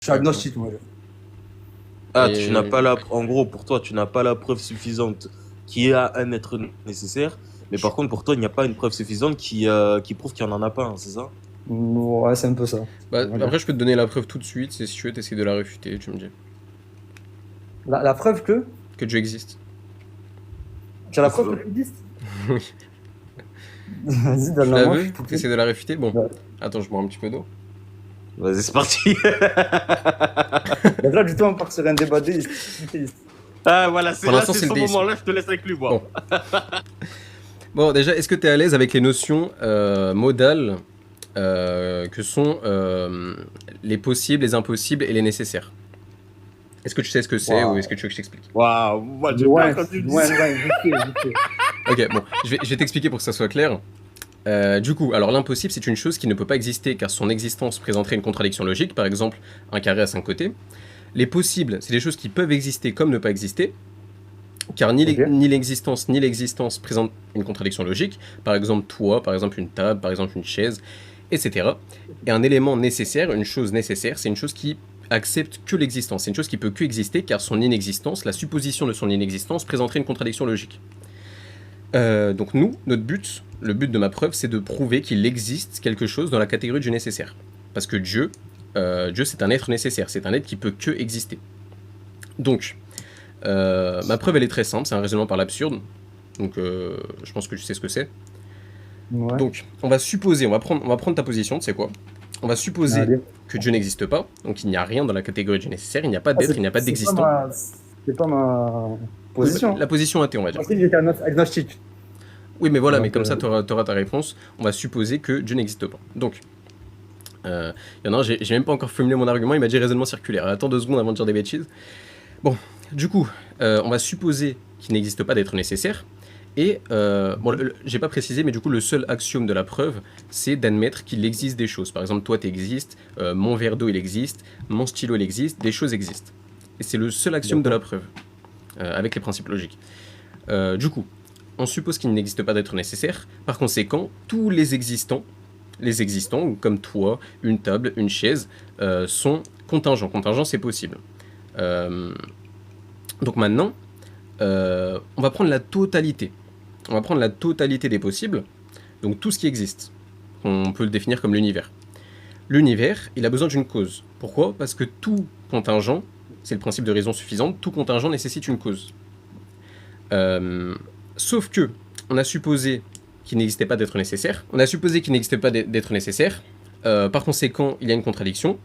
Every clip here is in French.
Je suis D'accord. agnostique, moi. Ah, tu n'as Et pas la... En gros, pour toi, tu n'as pas la preuve suffisante qu'il y a un être nécessaire. Mais par contre, pour toi, il n'y a pas une preuve suffisante qui prouve qu'il n'y en a pas un, c'est ça? Ouais, c'est un peu ça. bah, On va dire. après, je peux te donner la preuve tout de suite. Si tu veux, t'essayes de la réfuter. Tu me dis La preuve que. que Dieu existe. Tu as la preuve que tu existe? Oui. Vas-y, Tu donne-la la moi, je veux? suis tout T'essaies oui. de la réfuter? Bon. Ouais. Attends, je bois un petit peu d'eau. Vas-y, c'est parti. Donc là, du tout, on part sur un débat déiste. Ah, voilà, Pour l'instant, c'est le son déisme. moment. Là, je te laisse avec lui, moi. Bon. Bon, déjà, est-ce que tu es à l'aise avec les notions modales que sont les possibles, les impossibles et les nécessaires? Est-ce que tu sais ce que c'est ou est-ce que Waouh. tu veux que je t'explique? Waouh, moi, j'aime bien Loin, quand tu me dis loin, ça. loin, vite fait, vite fait. Ok, bon, je vais t'expliquer pour que ça soit clair. Du coup, alors l'impossible, c'est une chose qui ne peut pas exister car son existence présenterait une contradiction logique, par exemple un carré à 5 côtés. Les possibles, c'est des choses qui peuvent exister comme ne pas exister, car Ok. ni l'existence présentent une contradiction logique, par exemple toi, par exemple une table, par exemple une chaise, etc. Et un élément nécessaire, une chose nécessaire, c'est une chose qui accepte que l'existence, c'est une chose qui peut que exister car son inexistence, la supposition de son inexistence présenterait une contradiction logique. Donc nous, notre but, le but de ma preuve, c'est de prouver qu'il existe quelque chose dans la catégorie du nécessaire. Parce que Dieu, c'est un être nécessaire, c'est un être qui peut que exister. Donc, ma preuve, elle est très simple, c'est un raisonnement par l'absurde. Donc, je pense que tu sais ce que c'est. Ouais. Donc, on va supposer, on va prendre ta position, tu sais quoi? On va supposer Allez. que Dieu n'existe pas, donc il n'y a rien dans la catégorie du nécessaire, il n'y a pas Ah, d'être, il n'y a pas d'existant. c'est pas ma Oui, position. la position athée, on va dire. Moi aussi, j'étais agnostique. Oui, mais voilà, mais Donc, comme ça, tu auras ta réponse. On va supposer que Dieu n'existe pas. Donc, il y en a un, j'ai même pas encore formulé mon argument, il m'a dit raisonnement circulaire. Attends 2 secondes avant de dire des bêtises. Bon, du coup, on va supposer qu'il n'existe pas d'être nécessaire. Et, bon, j'ai pas précisé, mais du coup, le seul axiome de la preuve, c'est d'admettre qu'il existe des choses. Par exemple, toi, t'existes, mon verre d'eau, il existe, mon stylo, il existe, des choses existent. Et c'est le seul axiome de la preuve, avec les principes logiques. Du coup, on suppose qu'il n'existe pas d'être nécessaire. Par conséquent, tous les existants, comme toi, une table, une chaise, sont contingents. Contingent, c'est possible. Donc maintenant, on va prendre la totalité. On va prendre la totalité des possibles, donc tout ce qui existe. On peut le définir comme l'univers. L'univers, il a besoin d'une cause. Pourquoi? Parce que tout contingent, c'est le principe de raison suffisante, tout contingent nécessite une cause. Sauf que, on a supposé qu'il n'existait pas d'être nécessaire. On a supposé qu'il n'existait pas d'être nécessaire. Par conséquent, il y a une contradiction.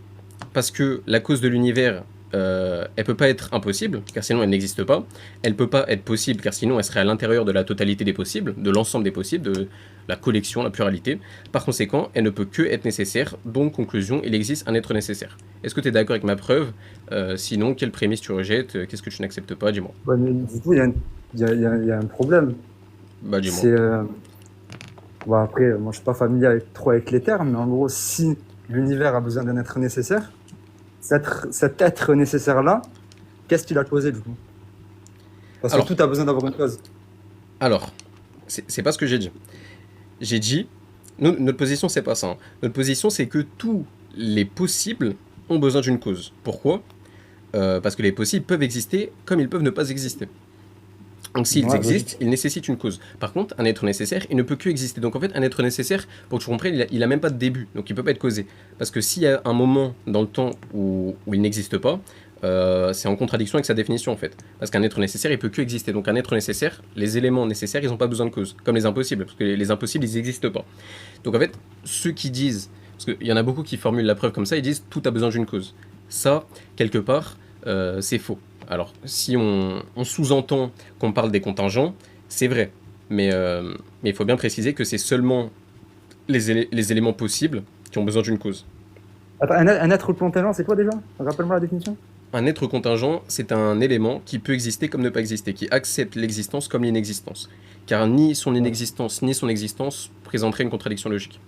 Parce que la cause de l'univers, elle peut pas être impossible, car sinon elle n'existe pas. Elle peut pas être possible, car sinon elle serait à l'intérieur de la totalité des possibles, de l'ensemble des possibles, de la collection, la pluralité. Par conséquent, elle ne peut que être nécessaire. Donc, conclusion, il existe un être nécessaire. Est-ce que tu es d'accord avec ma preuve? Sinon, quelle prémisse tu rejettes? Qu'est-ce que tu n'acceptes pas? Dis-moi. Ouais, mais du coup, il y a un problème. Bah, dis-moi. C'est. Bon, après, moi, je suis pas familier trop avec les termes, mais en gros, si l'univers a besoin d'un être nécessaire, cet être nécessaire-là, qu'est-ce qu'il a causé, du coup? Parce que Alors, tout a besoin d'avoir une cause. alors, c'est pas ce que j'ai dit. J'ai dit, notre position, c'est pas ça. Hein. Notre position, c'est que tous les possibles ont besoin d'une cause. Pourquoi? Parce que les possibles peuvent exister comme ils peuvent ne pas exister. Donc s'ils Ouais, existent, logique. ils nécessitent une cause. Par contre, un être nécessaire, il ne peut que exister. Donc en fait, un être nécessaire, pour que tu comprennes, il a même pas de début. Donc il peut pas être causé. Parce que s'il y a un moment dans le temps où il n'existe pas, c'est en contradiction avec sa définition en fait. Parce qu'un être nécessaire, il peut que exister. Donc un être nécessaire, les éléments nécessaires, ils n'ont pas besoin de cause. Comme les impossibles. Parce que les impossibles, ils n'existent pas. Donc en fait, ceux qui disent... Parce qu'il y en a beaucoup qui formulent la preuve comme ça, ils disent tout a besoin d'une cause. Ça, quelque part, c'est faux. Alors, si on sous-entend qu'on parle des contingents, c'est vrai. Mais il faut bien préciser que c'est seulement les éléments possibles qui ont besoin d'une cause. Attends, un être contingent, c'est quoi déjà? Rappelle-moi la définition. Un être contingent, c'est un élément qui peut exister comme ne pas exister, qui accepte l'existence comme l'inexistence. Car ni son inexistence ni son existence présenteraient une contradiction logique.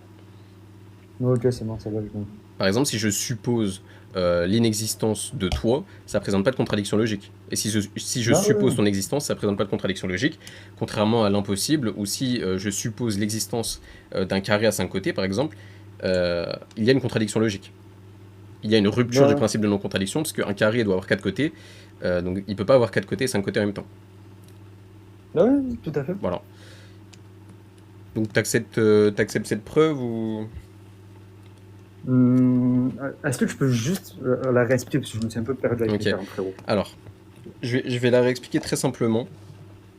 Ok, c'est bon, ça va, je comprends. Par exemple, si je suppose l'inexistence de toi, ça ne présente pas de contradiction logique. Et si je Ah ouais. suppose ton existence, ça ne présente pas de contradiction logique, contrairement à l'impossible, où si je suppose l'existence d'un carré à 5 côtés, par exemple, il y a une contradiction logique. il y a une rupture Ouais. du principe de non-contradiction, parce qu'un carré doit avoir 4 côtés, donc il peut pas avoir 4 côtés et 5 côtés en même temps. Ouais, tout à fait. Voilà. Donc t'acceptes cette preuve ou... Est-ce que tu peux juste la réexpliquer parce que je me suis un peu perdu avec Ok. les termes, frérot. Alors, je vais la réexpliquer très simplement.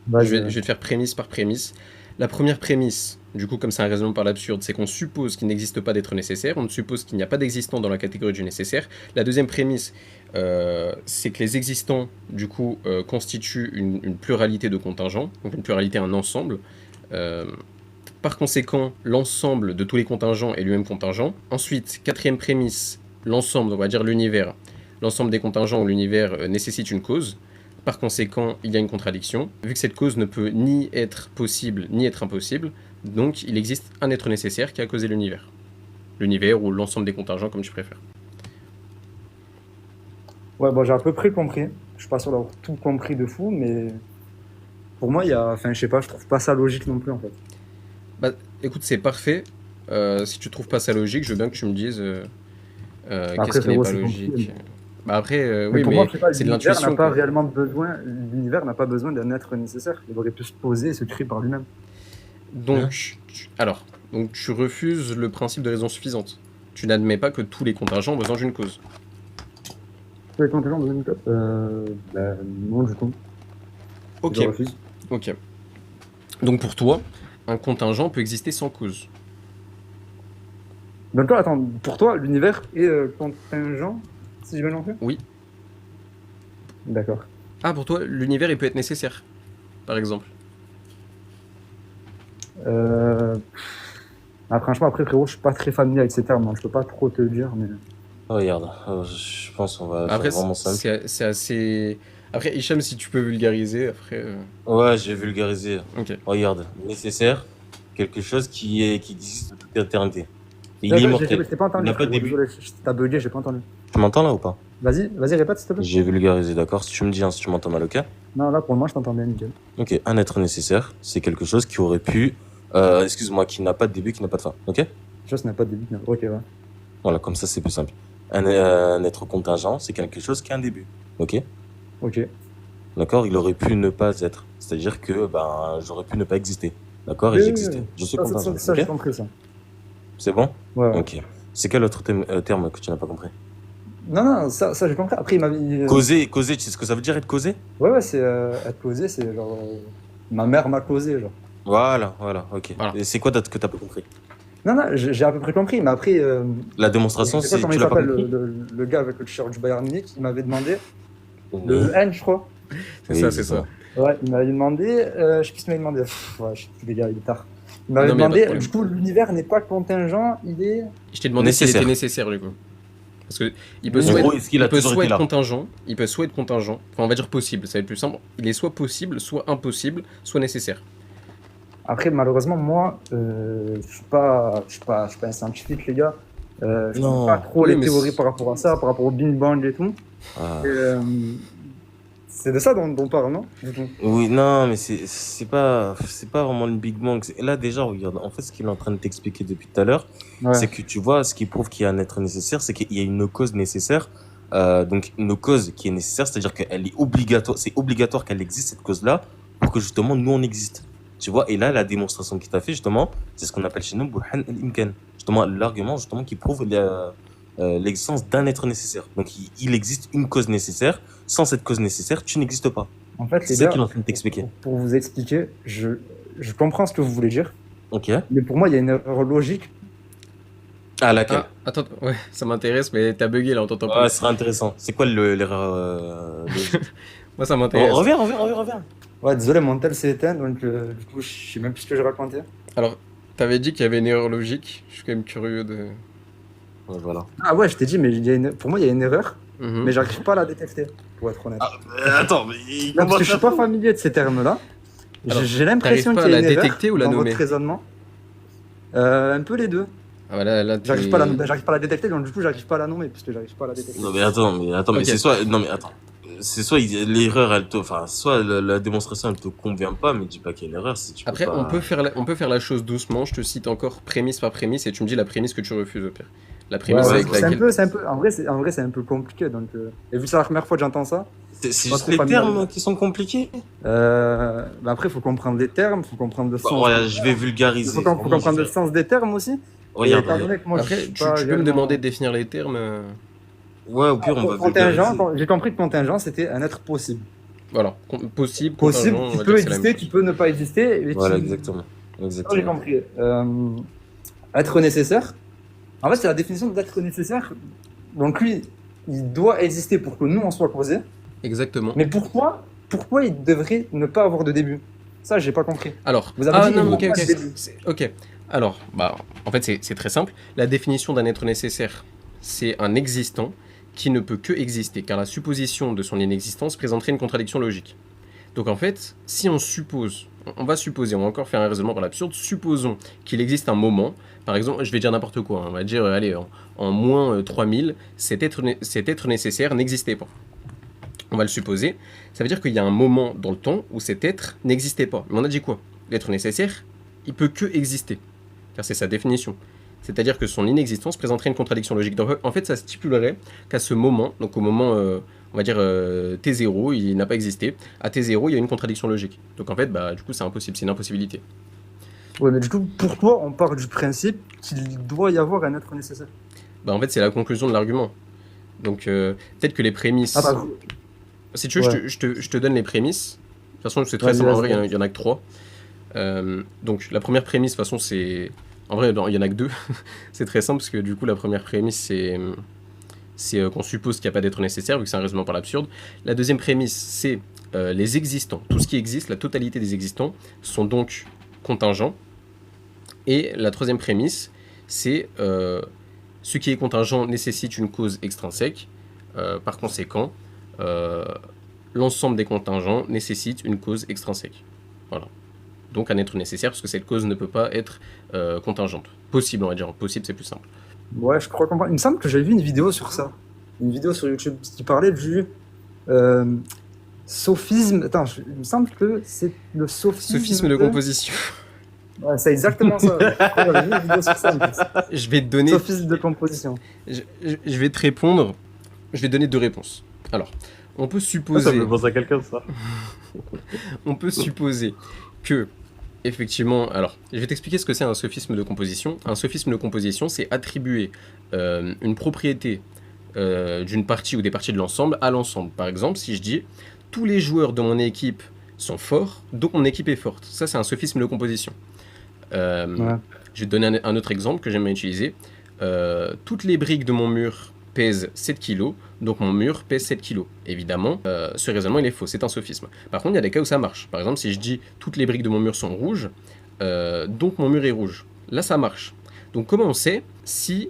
Vas-y. Je vais te faire prémisse par prémisse. La première prémisse, du coup, comme c'est un raisonnement par l'absurde, c'est qu'on suppose qu'il n'existe pas d'être nécessaire, on suppose qu'il n'y a pas d'existant dans la catégorie du nécessaire. La deuxième prémisse, c'est que les existants, du coup, constituent une pluralité de contingents, donc une pluralité, un ensemble. Par conséquent, l'ensemble de tous les contingents est lui-même contingent. Ensuite, quatrième prémisse, l'ensemble, on va dire l'univers. L'ensemble des contingents ou l'univers nécessite une cause. Par conséquent, il y a une contradiction. Vu que cette cause ne peut ni être possible ni être impossible, donc il existe un être nécessaire qui a causé l'univers. L'univers ou l'ensemble des contingents, comme tu préfères. Ouais, bon, j'ai à peu près compris. Je suis pas sûr d'avoir tout compris de fou, mais pour moi, il y a. Enfin, je sais pas, je trouve pas ça logique non plus en fait. Bah, écoute, c'est parfait. Si tu trouves pas ça logique, je veux bien que tu me dises Après, qu'est-ce qui n'est frérot, pas c'est logique. compliqué. Bah après, Mais oui, pour mais moi, je sais pas, c'est de l'univers l'intuition, n'a pas quoi. réellement besoin. L'univers n'a pas besoin d'un être nécessaire. Il aurait pu se poser et se créer par lui-même. Donc, donc tu refuses le principe de raison suffisante. Tu n'admets pas que tous les contingents ont besoin d'une cause. Tous les contingents ont besoin d'une cause bah, non, du coup. Ok, Je refuse. ok. Donc pour toi, un contingent peut exister sans cause. Donc, toi, attends, pour toi, l'univers est contingent, si j'ai bien compris? Oui. D'accord. Ah, pour toi, l'univers, il peut être nécessaire, par exemple. Ah, franchement, après, frérot, je suis pas très familier avec ces termes, donc je peux pas trop te dire, mais. Regarde, je pense qu'on va Après, faire vraiment simple. c'est assez... Après, Hicham, si tu peux vulgariser, après... Ouais, j'ai vulgarisé. Ok. Regarde, nécessaire, quelque chose qui existe de toute éternité. Il Ouais, est ouais, immortel. je t'ai pas entendu. Il n'a pas de frérot, début. désolé, t'as bugué, j'ai pas entendu. Tu m'entends là ou pas? Vas-y, répète s'il te plaît. J'ai vulgarisé, d'accord? Si tu me dis si tu m'entends mal, ok? Non, là, pour le moment, je t'entends bien, nickel. Ok, un être nécessaire, c'est quelque chose qui aurait pu... excuse-moi, qui n'a pas de début, qui n'a pas de fin, ok? Chose n'a pas de début. Non. Ok, ouais. Voilà, comme ça c'est plus simple. Un être contingent, c'est quelque chose qui a un début, ok? Ok. D'accord? Il aurait pu ne pas être. C'est-à-dire que ben, j'aurais pu ne pas exister. D'accord? Et Oui, oui, j'existais. oui. Je suis Ça, contingent, ça, j'ai ok? compris ça. C'est bon? Ouais, ouais. Ok. C'est quel autre terme que tu n'as pas compris? Non, non, ça j'ai compris. Après, il m'a dit. Causer, tu sais ce que ça veut dire être causé? Ouais, ouais, c'est être causé, c'est genre. Ma mère m'a causé, genre. Voilà, ok. Voilà. Et c'est quoi d'autre que tu n'as pas compris? Non, non, j'ai à peu près compris, mais après. La démonstration, c'est quoi, c'est comment tu il l'as pas s'appelle, compris? le gars avec le t-shirt du Bayern Munich, il m'avait demandé. Oui. Le N, je crois. C'est Oui, ça, c'est c'est ça. Ouais, il m'avait demandé. Je sais plus ce qu'il m'avait demandé. Ouais, je sais plus, les gars, il est tard. Il m'avait Non, mais y a pas de demandé. problème. Du coup, l'univers n'est pas contingent, il est. Je t'ai demandé s'il Nécessaire. était nécessaire, du coup. Parce que il peut En soit gros, être, est-ce qu'il a il peut toujours soit été être là? contingent, il peut soit être contingent, enfin on va dire possible, ça va être plus simple, il est soit possible, soit impossible, soit nécessaire. Après, malheureusement, moi, je suis pas un scientifique, les gars. Je Non. comprends pas trop Oui, les mais théories c'est- par rapport à ça, par rapport au Big Bang et tout. Ah. Et, c'est de ça dont on parle, non? Du coup. Oui, non, mais c'est pas vraiment le Big Bang. Là déjà, regarde, en fait, ce qu'il est en train de t'expliquer depuis tout à l'heure, Ouais. c'est que tu vois, ce qui prouve qu'il y a un être nécessaire, c'est qu'il y a une cause nécessaire. Donc une cause qui est nécessaire, c'est-à-dire qu'elle est obligatoire, c'est obligatoire qu'elle existe cette cause-là pour que justement nous on existe. Tu vois, et là la démonstration qu'il t'a fait justement, c'est ce qu'on appelle chez nous Burhan al-Imkan. Justement l'argument justement qui prouve l'existence d'un être nécessaire. Donc il existe une cause nécessaire. Sans cette cause nécessaire, tu n'existes pas. En fait, C'est les ça gars, qu'il est en train de t'expliquer. pour vous expliquer, je comprends ce que vous voulez dire, Ok. mais pour moi, il y a une erreur logique. Ah laquelle? Ah, attends, ouais, ça m'intéresse, mais t'as bugué là, on t'entend Ouais, pas. ce serait intéressant. C'est quoi l'erreur logique? Moi ça m'intéresse. Reviens. Ouais, désolé, mon tel s'est éteint, donc du coup, je sais même plus ce que j'ai raconté. Alors, t'avais dit qu'il y avait une erreur logique, je suis quand même curieux de... Ouais, voilà. Ah ouais, je t'ai dit, mais pour moi, il y a une erreur, Mhm. mais j'arrive pas à la détecter, pour être honnête. Attends, mais Non, parce que je suis pas familier de ces termes-là. Alors, J'ai l'impression t'arrives qu'il y pas a à une la erreur détecter ou la dans nommer? votre raisonnement. Un peu les deux. Ah voilà, là, J'arrive pas à la détecter, donc du coup, j'arrive pas à la nommer, puisque j'arrive pas à la détecter. Non mais attends, mais Ok. c'est soit non mais attends. C'est soit l'erreur elle te enfin soit la démonstration elle te convient pas mais dis pas qu'il y a une erreur si tu peux Après, pas... on peut faire la chose doucement, je te cite encore prémisse par prémisse et tu me dis la prémisse que tu refuses au pire. La prémisse Ouais, avec c'est un laquelle... peu, en vrai, c'est un peu compliqué. Donc, et vu que c'est la première fois que j'entends ça, C'est pas juste trop les familier. termes qui sont compliqués. Bah après, il faut comprendre les termes, il faut comprendre le Bah, sens. regarde, je vais Il faut, vulgariser. faut Vraiment, je comprendre le vais... sens des termes aussi. Et Regarde, étant regarde. donné que moi, je Après, suis pas tu peux me demander de réellement définir les termes. Ouais, au pire, on va contingent, vulgariser. j'ai compris que contingent, c'était un être possible. Voilà, possible, Possible, contingent, on qui va dire peut que c'est la même exister, qui chose. peut ne pas exister, et Voilà, qui... exactement. Ça, j'ai Exactement. compris. Être nécessaire. En fait, c'est la définition d'être nécessaire. Donc lui, il doit exister pour que nous, on soit causés. Exactement. Mais pourquoi il devrait ne pas avoir de début? Ça, j'ai pas compris. Alors, Vous avez dit non, il ok, faut pas ok. de début. Ok. Alors, bah, en fait, c'est très simple. La définition d'un être nécessaire, c'est un existant qui ne peut que exister, car la supposition de son inexistence présenterait une contradiction logique. Donc en fait, si on suppose, on va supposer, on va encore faire un raisonnement par l'absurde, supposons qu'il existe un moment, par exemple, je vais dire n'importe quoi, hein, on va dire, allez, en moins 3000, cet être nécessaire n'existait pas. On va le supposer, ça veut dire qu'il y a un moment dans le temps où cet être n'existait pas. Mais on a dit quoi? L'être nécessaire, il peut que exister, car c'est sa définition. C'est-à-dire que son inexistence présenterait une contradiction logique. Donc en fait, ça stipulerait qu'à ce moment, donc au moment, on va dire T0, il n'a pas existé. À T0, il y a une contradiction logique. Donc en fait, bah, du coup, c'est impossible, c'est une impossibilité. Ouais, mais du coup, pourquoi on part du principe qu'il doit y avoir un être nécessaire? Bah en fait, c'est la conclusion de l'argument. Donc peut-être que les prémices... Ah, bah, Si tu veux, ouais. je te donne les prémices. De toute façon, c'est très Vas-y, simple, en vrai, vas-y. il y en a que 3. Donc la première prémisse, de toute façon, c'est... En vrai, non, il y en a que 2. C'est très simple, parce que du coup, la première prémisse, c'est qu'on suppose qu'il n'y a pas d'être nécessaire, vu que c'est un raisonnement par l'absurde. La deuxième prémisse, c'est les existants. Tout ce qui existe, la totalité des existants, sont donc contingents. Et la troisième prémisse, c'est ce qui est contingent nécessite une cause extrinsèque. Par conséquent, l'ensemble des contingents nécessite une cause extrinsèque. Voilà. Donc un être nécessaire, parce que cette cause ne peut pas être contingente. Possible, on va dire. Possible, c'est plus simple. Ouais, je crois comprendre. Il me semble que j'ai vu une vidéo sur ça. Une vidéo sur YouTube qui parlait du euh, sophisme. Attends, il me semble que c'est le sophisme. Sophisme de composition. Ouais, c'est exactement ça. Je crois que j'avais vu une vidéo sur ça. En plus. Je vais te donner... Sophisme de composition. Je vais te répondre. Je vais donner 2 réponses. Alors, on peut Ça supposer... me pense à quelqu'un, ça. On peut supposer que, effectivement, alors, je vais t'expliquer ce que c'est un sophisme de composition. Un sophisme de composition, c'est attribuer une propriété d'une partie ou des parties de l'ensemble à l'ensemble. Par exemple, si je dis tous les joueurs de mon équipe sont forts, donc mon équipe est forte. Ça, c'est un sophisme de composition. Ouais. Je vais te donner un autre exemple que j'aime bien utiliser. Toutes les briques de mon mur pèsent 7 kg, donc mon mur pèse 7 kg. Évidemment, ce raisonnement il est faux, c'est un sophisme. Par contre, il y a des cas où ça marche. Par exemple, si je dis toutes les briques de mon mur sont rouges, donc mon mur est rouge. Là, ça marche. Donc comment on sait si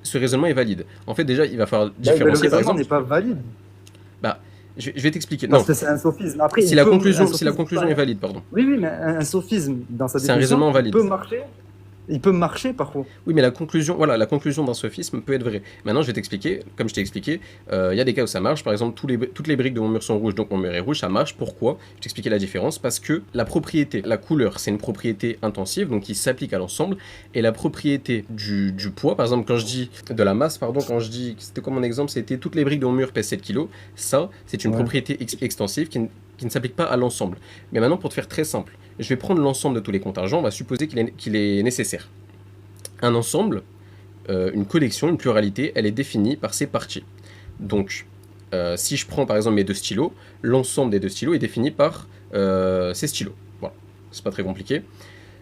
ce raisonnement est valide? En fait, déjà, il va falloir Mais le différencier, par raisonnement exemple... n'est pas valide. Bah, je vais t'expliquer. Parce Non, que c'est un sophisme. Après, si il la peut- conclusion, un si la sophisme conclusion est valide, pardon. Oui, oui, mais un sophisme, dans sa C'est un définition, raisonnement valide. il peut marcher. Il peut marcher, par contre. Oui, mais la conclusion, voilà, la conclusion d'un sophisme peut être vraie. Maintenant, je vais t'expliquer, comme je t'ai expliqué, il y a des cas où ça marche. Par exemple, toutes les briques de mon mur sont rouges, donc mon mur est rouge, ça marche. Pourquoi? Je vais t'expliquer la différence. Parce que la propriété, la couleur, c'est une propriété intensive, donc qui s'applique à l'ensemble. Et la propriété du poids, par exemple, quand je dis de la masse, pardon, quand je dis, c'était quoi mon exemple? C'était toutes les briques de mon mur pèsent 7 kg. Ça, c'est une Ouais. propriété extensive qui ne s'applique pas à l'ensemble. Mais maintenant, pour te faire très simple, je vais prendre l'ensemble de tous les contingents, on va supposer qu'il est nécessaire. Un ensemble, une collection, une pluralité, elle est définie par ses parties. Donc, si je prends par exemple mes 2 stylos, l'ensemble des 2 stylos est défini par ces stylos. Voilà, c'est pas très compliqué.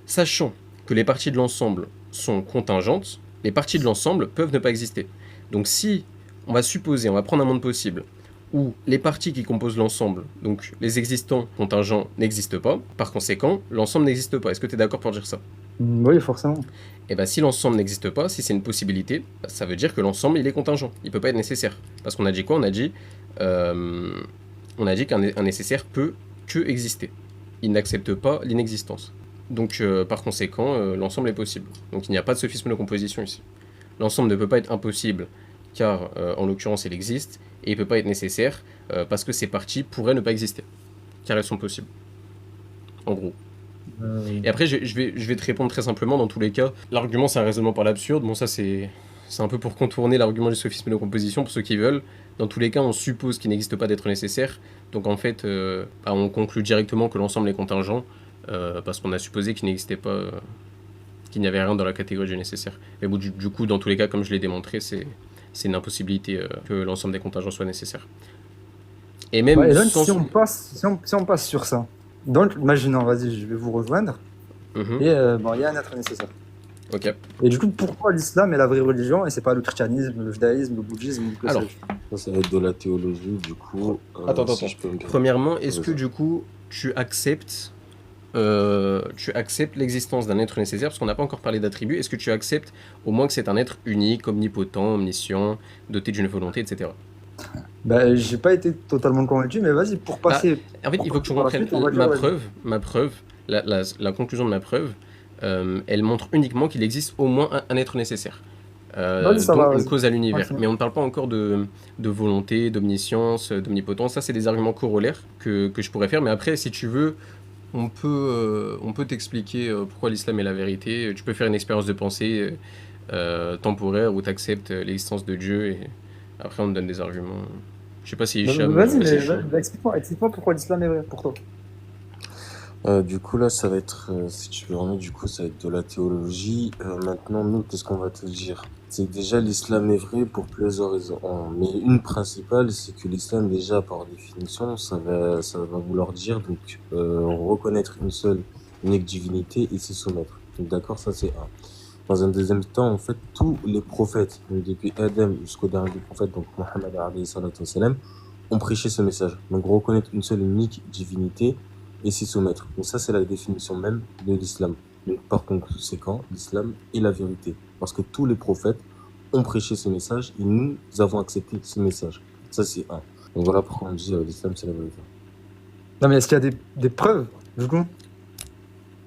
Sachant que les parties de l'ensemble sont contingentes, les parties de l'ensemble peuvent ne pas exister. Donc si on va supposer, on va prendre un monde possible, où les parties qui composent l'ensemble, donc les existants contingents, n'existent pas, par conséquent, l'ensemble n'existe pas. Est-ce que tu es d'accord pour dire ça? Oui, forcément. Et bien si l'ensemble n'existe pas, si c'est une possibilité, ça veut dire que l'ensemble il est contingent, il peut pas être nécessaire. Parce qu'on a dit quoi? On a dit qu'un nécessaire peut que exister. Il n'accepte pas l'inexistence. Donc par conséquent, l'ensemble est possible. Donc il n'y a pas de sophisme de composition ici. L'ensemble ne peut pas être impossible, car en l'occurrence il existe, et il ne peut pas être nécessaire, parce que ces parties pourraient ne pas exister, car elles sont possibles. En gros. Et après, je vais te répondre très simplement dans tous les cas. L'argument, c'est un raisonnement par l'absurde. Bon, ça, c'est c'est un peu pour contourner l'argument du sophisme de composition pour ceux qui veulent. Dans tous les cas, on suppose qu'il n'existe pas d'être nécessaire. Donc en fait, on conclut directement que l'ensemble est contingent parce qu'on a supposé qu'il n'existait pas, qu'il n'y avait rien dans la catégorie du nécessaire. Mais bon, du coup, dans tous les cas, comme je l'ai démontré, c'est une impossibilité que l'ensemble des contingents soit nécessaire. Et même Ouais, et donc, sans... si on passe sur ça, donc, imaginons, vas-y, je vais vous rejoindre, Mhm. et bon, il y a un être nécessaire. Ok. Et du coup, pourquoi l'islam est la vraie religion et c'est pas le christianisme, le judaïsme, le bouddhisme ou que Alors, sais-je. Ça va être de la théologie, du coup. Attends. Si je peux me permettre. Premièrement, est-ce que Vas-y. du coup, tu acceptes l'existence d'un être nécessaire, parce qu'on n'a pas encore parlé d'attributs, est-ce que tu acceptes au moins que c'est un être unique, omnipotent, omniscient, doté d'une volonté, etc. Bah, j'ai pas été totalement convaincu, mais vas-y, pour passer. En fait, il faut que tu Par la comprennes suite, on va dire, vas-y. ma preuve, la conclusion de ma preuve, elle montre uniquement qu'il existe au moins un être nécessaire. Vas-y, ça Donc va, une vas-y. cause à l'univers. Continue. Mais on ne parle pas encore de volonté, d'omniscience, d'omnipotence. Ça, c'est des arguments corollaires que je pourrais faire. Mais après, si tu veux, on peut t'expliquer pourquoi l'islam est la vérité. Tu peux faire une expérience de pensée temporaire où tu acceptes l'existence de Dieu et après on te donne des arguments. Je sais pas si Hicham... Vas-y, mais c'est chaud. explique-moi pourquoi l'islam est vrai pour toi. Du coup, là, ça va être, si tu veux remettre, du coup, ça va être de la théologie. Maintenant, nous, qu'est-ce qu'on va te dire? C'est que déjà, l'islam est vrai pour plusieurs raisons. Mais une principale, c'est que l'islam, déjà, par définition, ça va vouloir dire, donc, reconnaître une seule, unique divinité et s'y soumettre. Donc, d'accord, ça, c'est un. Dans un deuxième temps, en fait, tous les prophètes, donc depuis Adam jusqu'au dernier prophète, donc Mohammed alayhi salatu wassalam, ont prêché ce message. Donc, reconnaître une seule unique divinité et s'y soumettre. Donc ça, c'est la définition même de l'islam. Donc par conséquent, l'islam est la vérité. Parce que tous les prophètes ont prêché ce message et nous avons accepté ce message. Ça, c'est un. Donc voilà pourquoi on dit l'islam, c'est la vérité. Non, mais est-ce qu'il y a des preuves, du coup?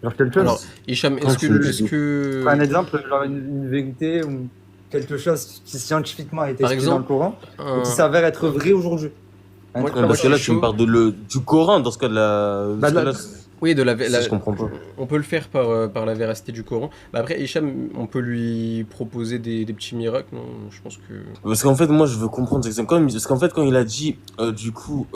Genre quelque chose? Alors, Hicham, Quand tu- est-ce Un que exemple, genre une vérité ou quelque chose qui scientifiquement a été Par expliqué dans le exemple, Coran et un- qui s'avère être vrai aujourd'hui. Un Moi- truc Non, comme parce ça. que là, je suis tu me chaud. parles du Coran, dans ce cas de la... Bah, parce que là- là, oui, ça, je comprends pas. on peut le faire par la véracité du Coran. Bah après, Hicham, on peut lui proposer des petits miracles, non? Je pense que... Parce qu'en fait, moi, je veux comprendre cet exemple. Parce qu'en fait, quand il a dit, du coup,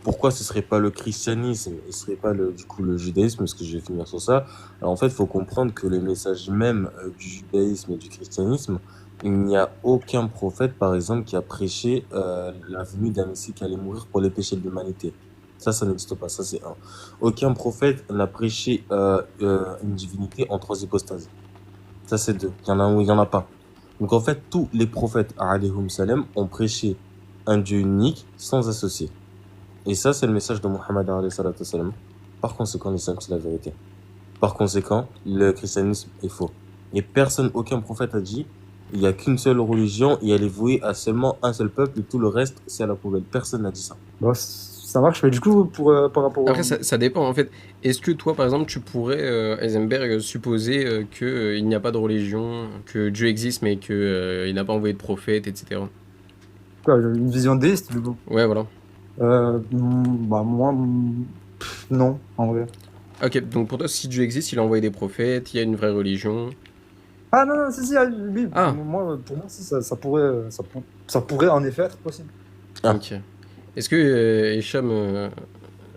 pourquoi ce serait pas le christianisme et ce serait pas du coup, le judaïsme, parce que je vais finir sur ça. Alors, en fait, il faut comprendre que les messages même du judaïsme et du christianisme, il n'y a aucun prophète, par exemple, qui a prêché la venue d'un Messie qui allait mourir pour les péchés de l'humanité. Ça n'existe pas. Ça, c'est un. Aucun prophète n'a prêché une divinité en trois hypostases. Ça, c'est deux. Il y en a un ou il y en a pas. Donc en fait, tous les prophètes, alayhum salam, ont prêché un Dieu unique sans associé. Et ça, c'est le message de Mohammed alayhi salatu wassalam. Par conséquent, l'islam, c'est la vérité. Par conséquent, le christianisme est faux. Et personne, aucun prophète a dit, il n'y a qu'une seule religion et elle est vouée à seulement un seul peuple et tout le reste, c'est à la poubelle. Personne n'a dit ça. Bon, ça marche, mais du coup, par rapport Après, ça dépend en fait. Est-ce que toi, par exemple, tu pourrais, Heisenberg, supposer qu'il n'y a pas de religion, que Dieu existe mais qu'il n'a pas envoyé de prophète, etc. quoi, une vision déiste, du coup? Ouais, voilà. Bah, moi, non, en vrai. Ok, donc pour toi, si Dieu existe, il a envoyé des prophètes, il y a une vraie religion. Ah non, non, si, oui, Ah. pour moi, si, ça pourrait en effet être possible. Ah. Ok. Est-ce que Hicham...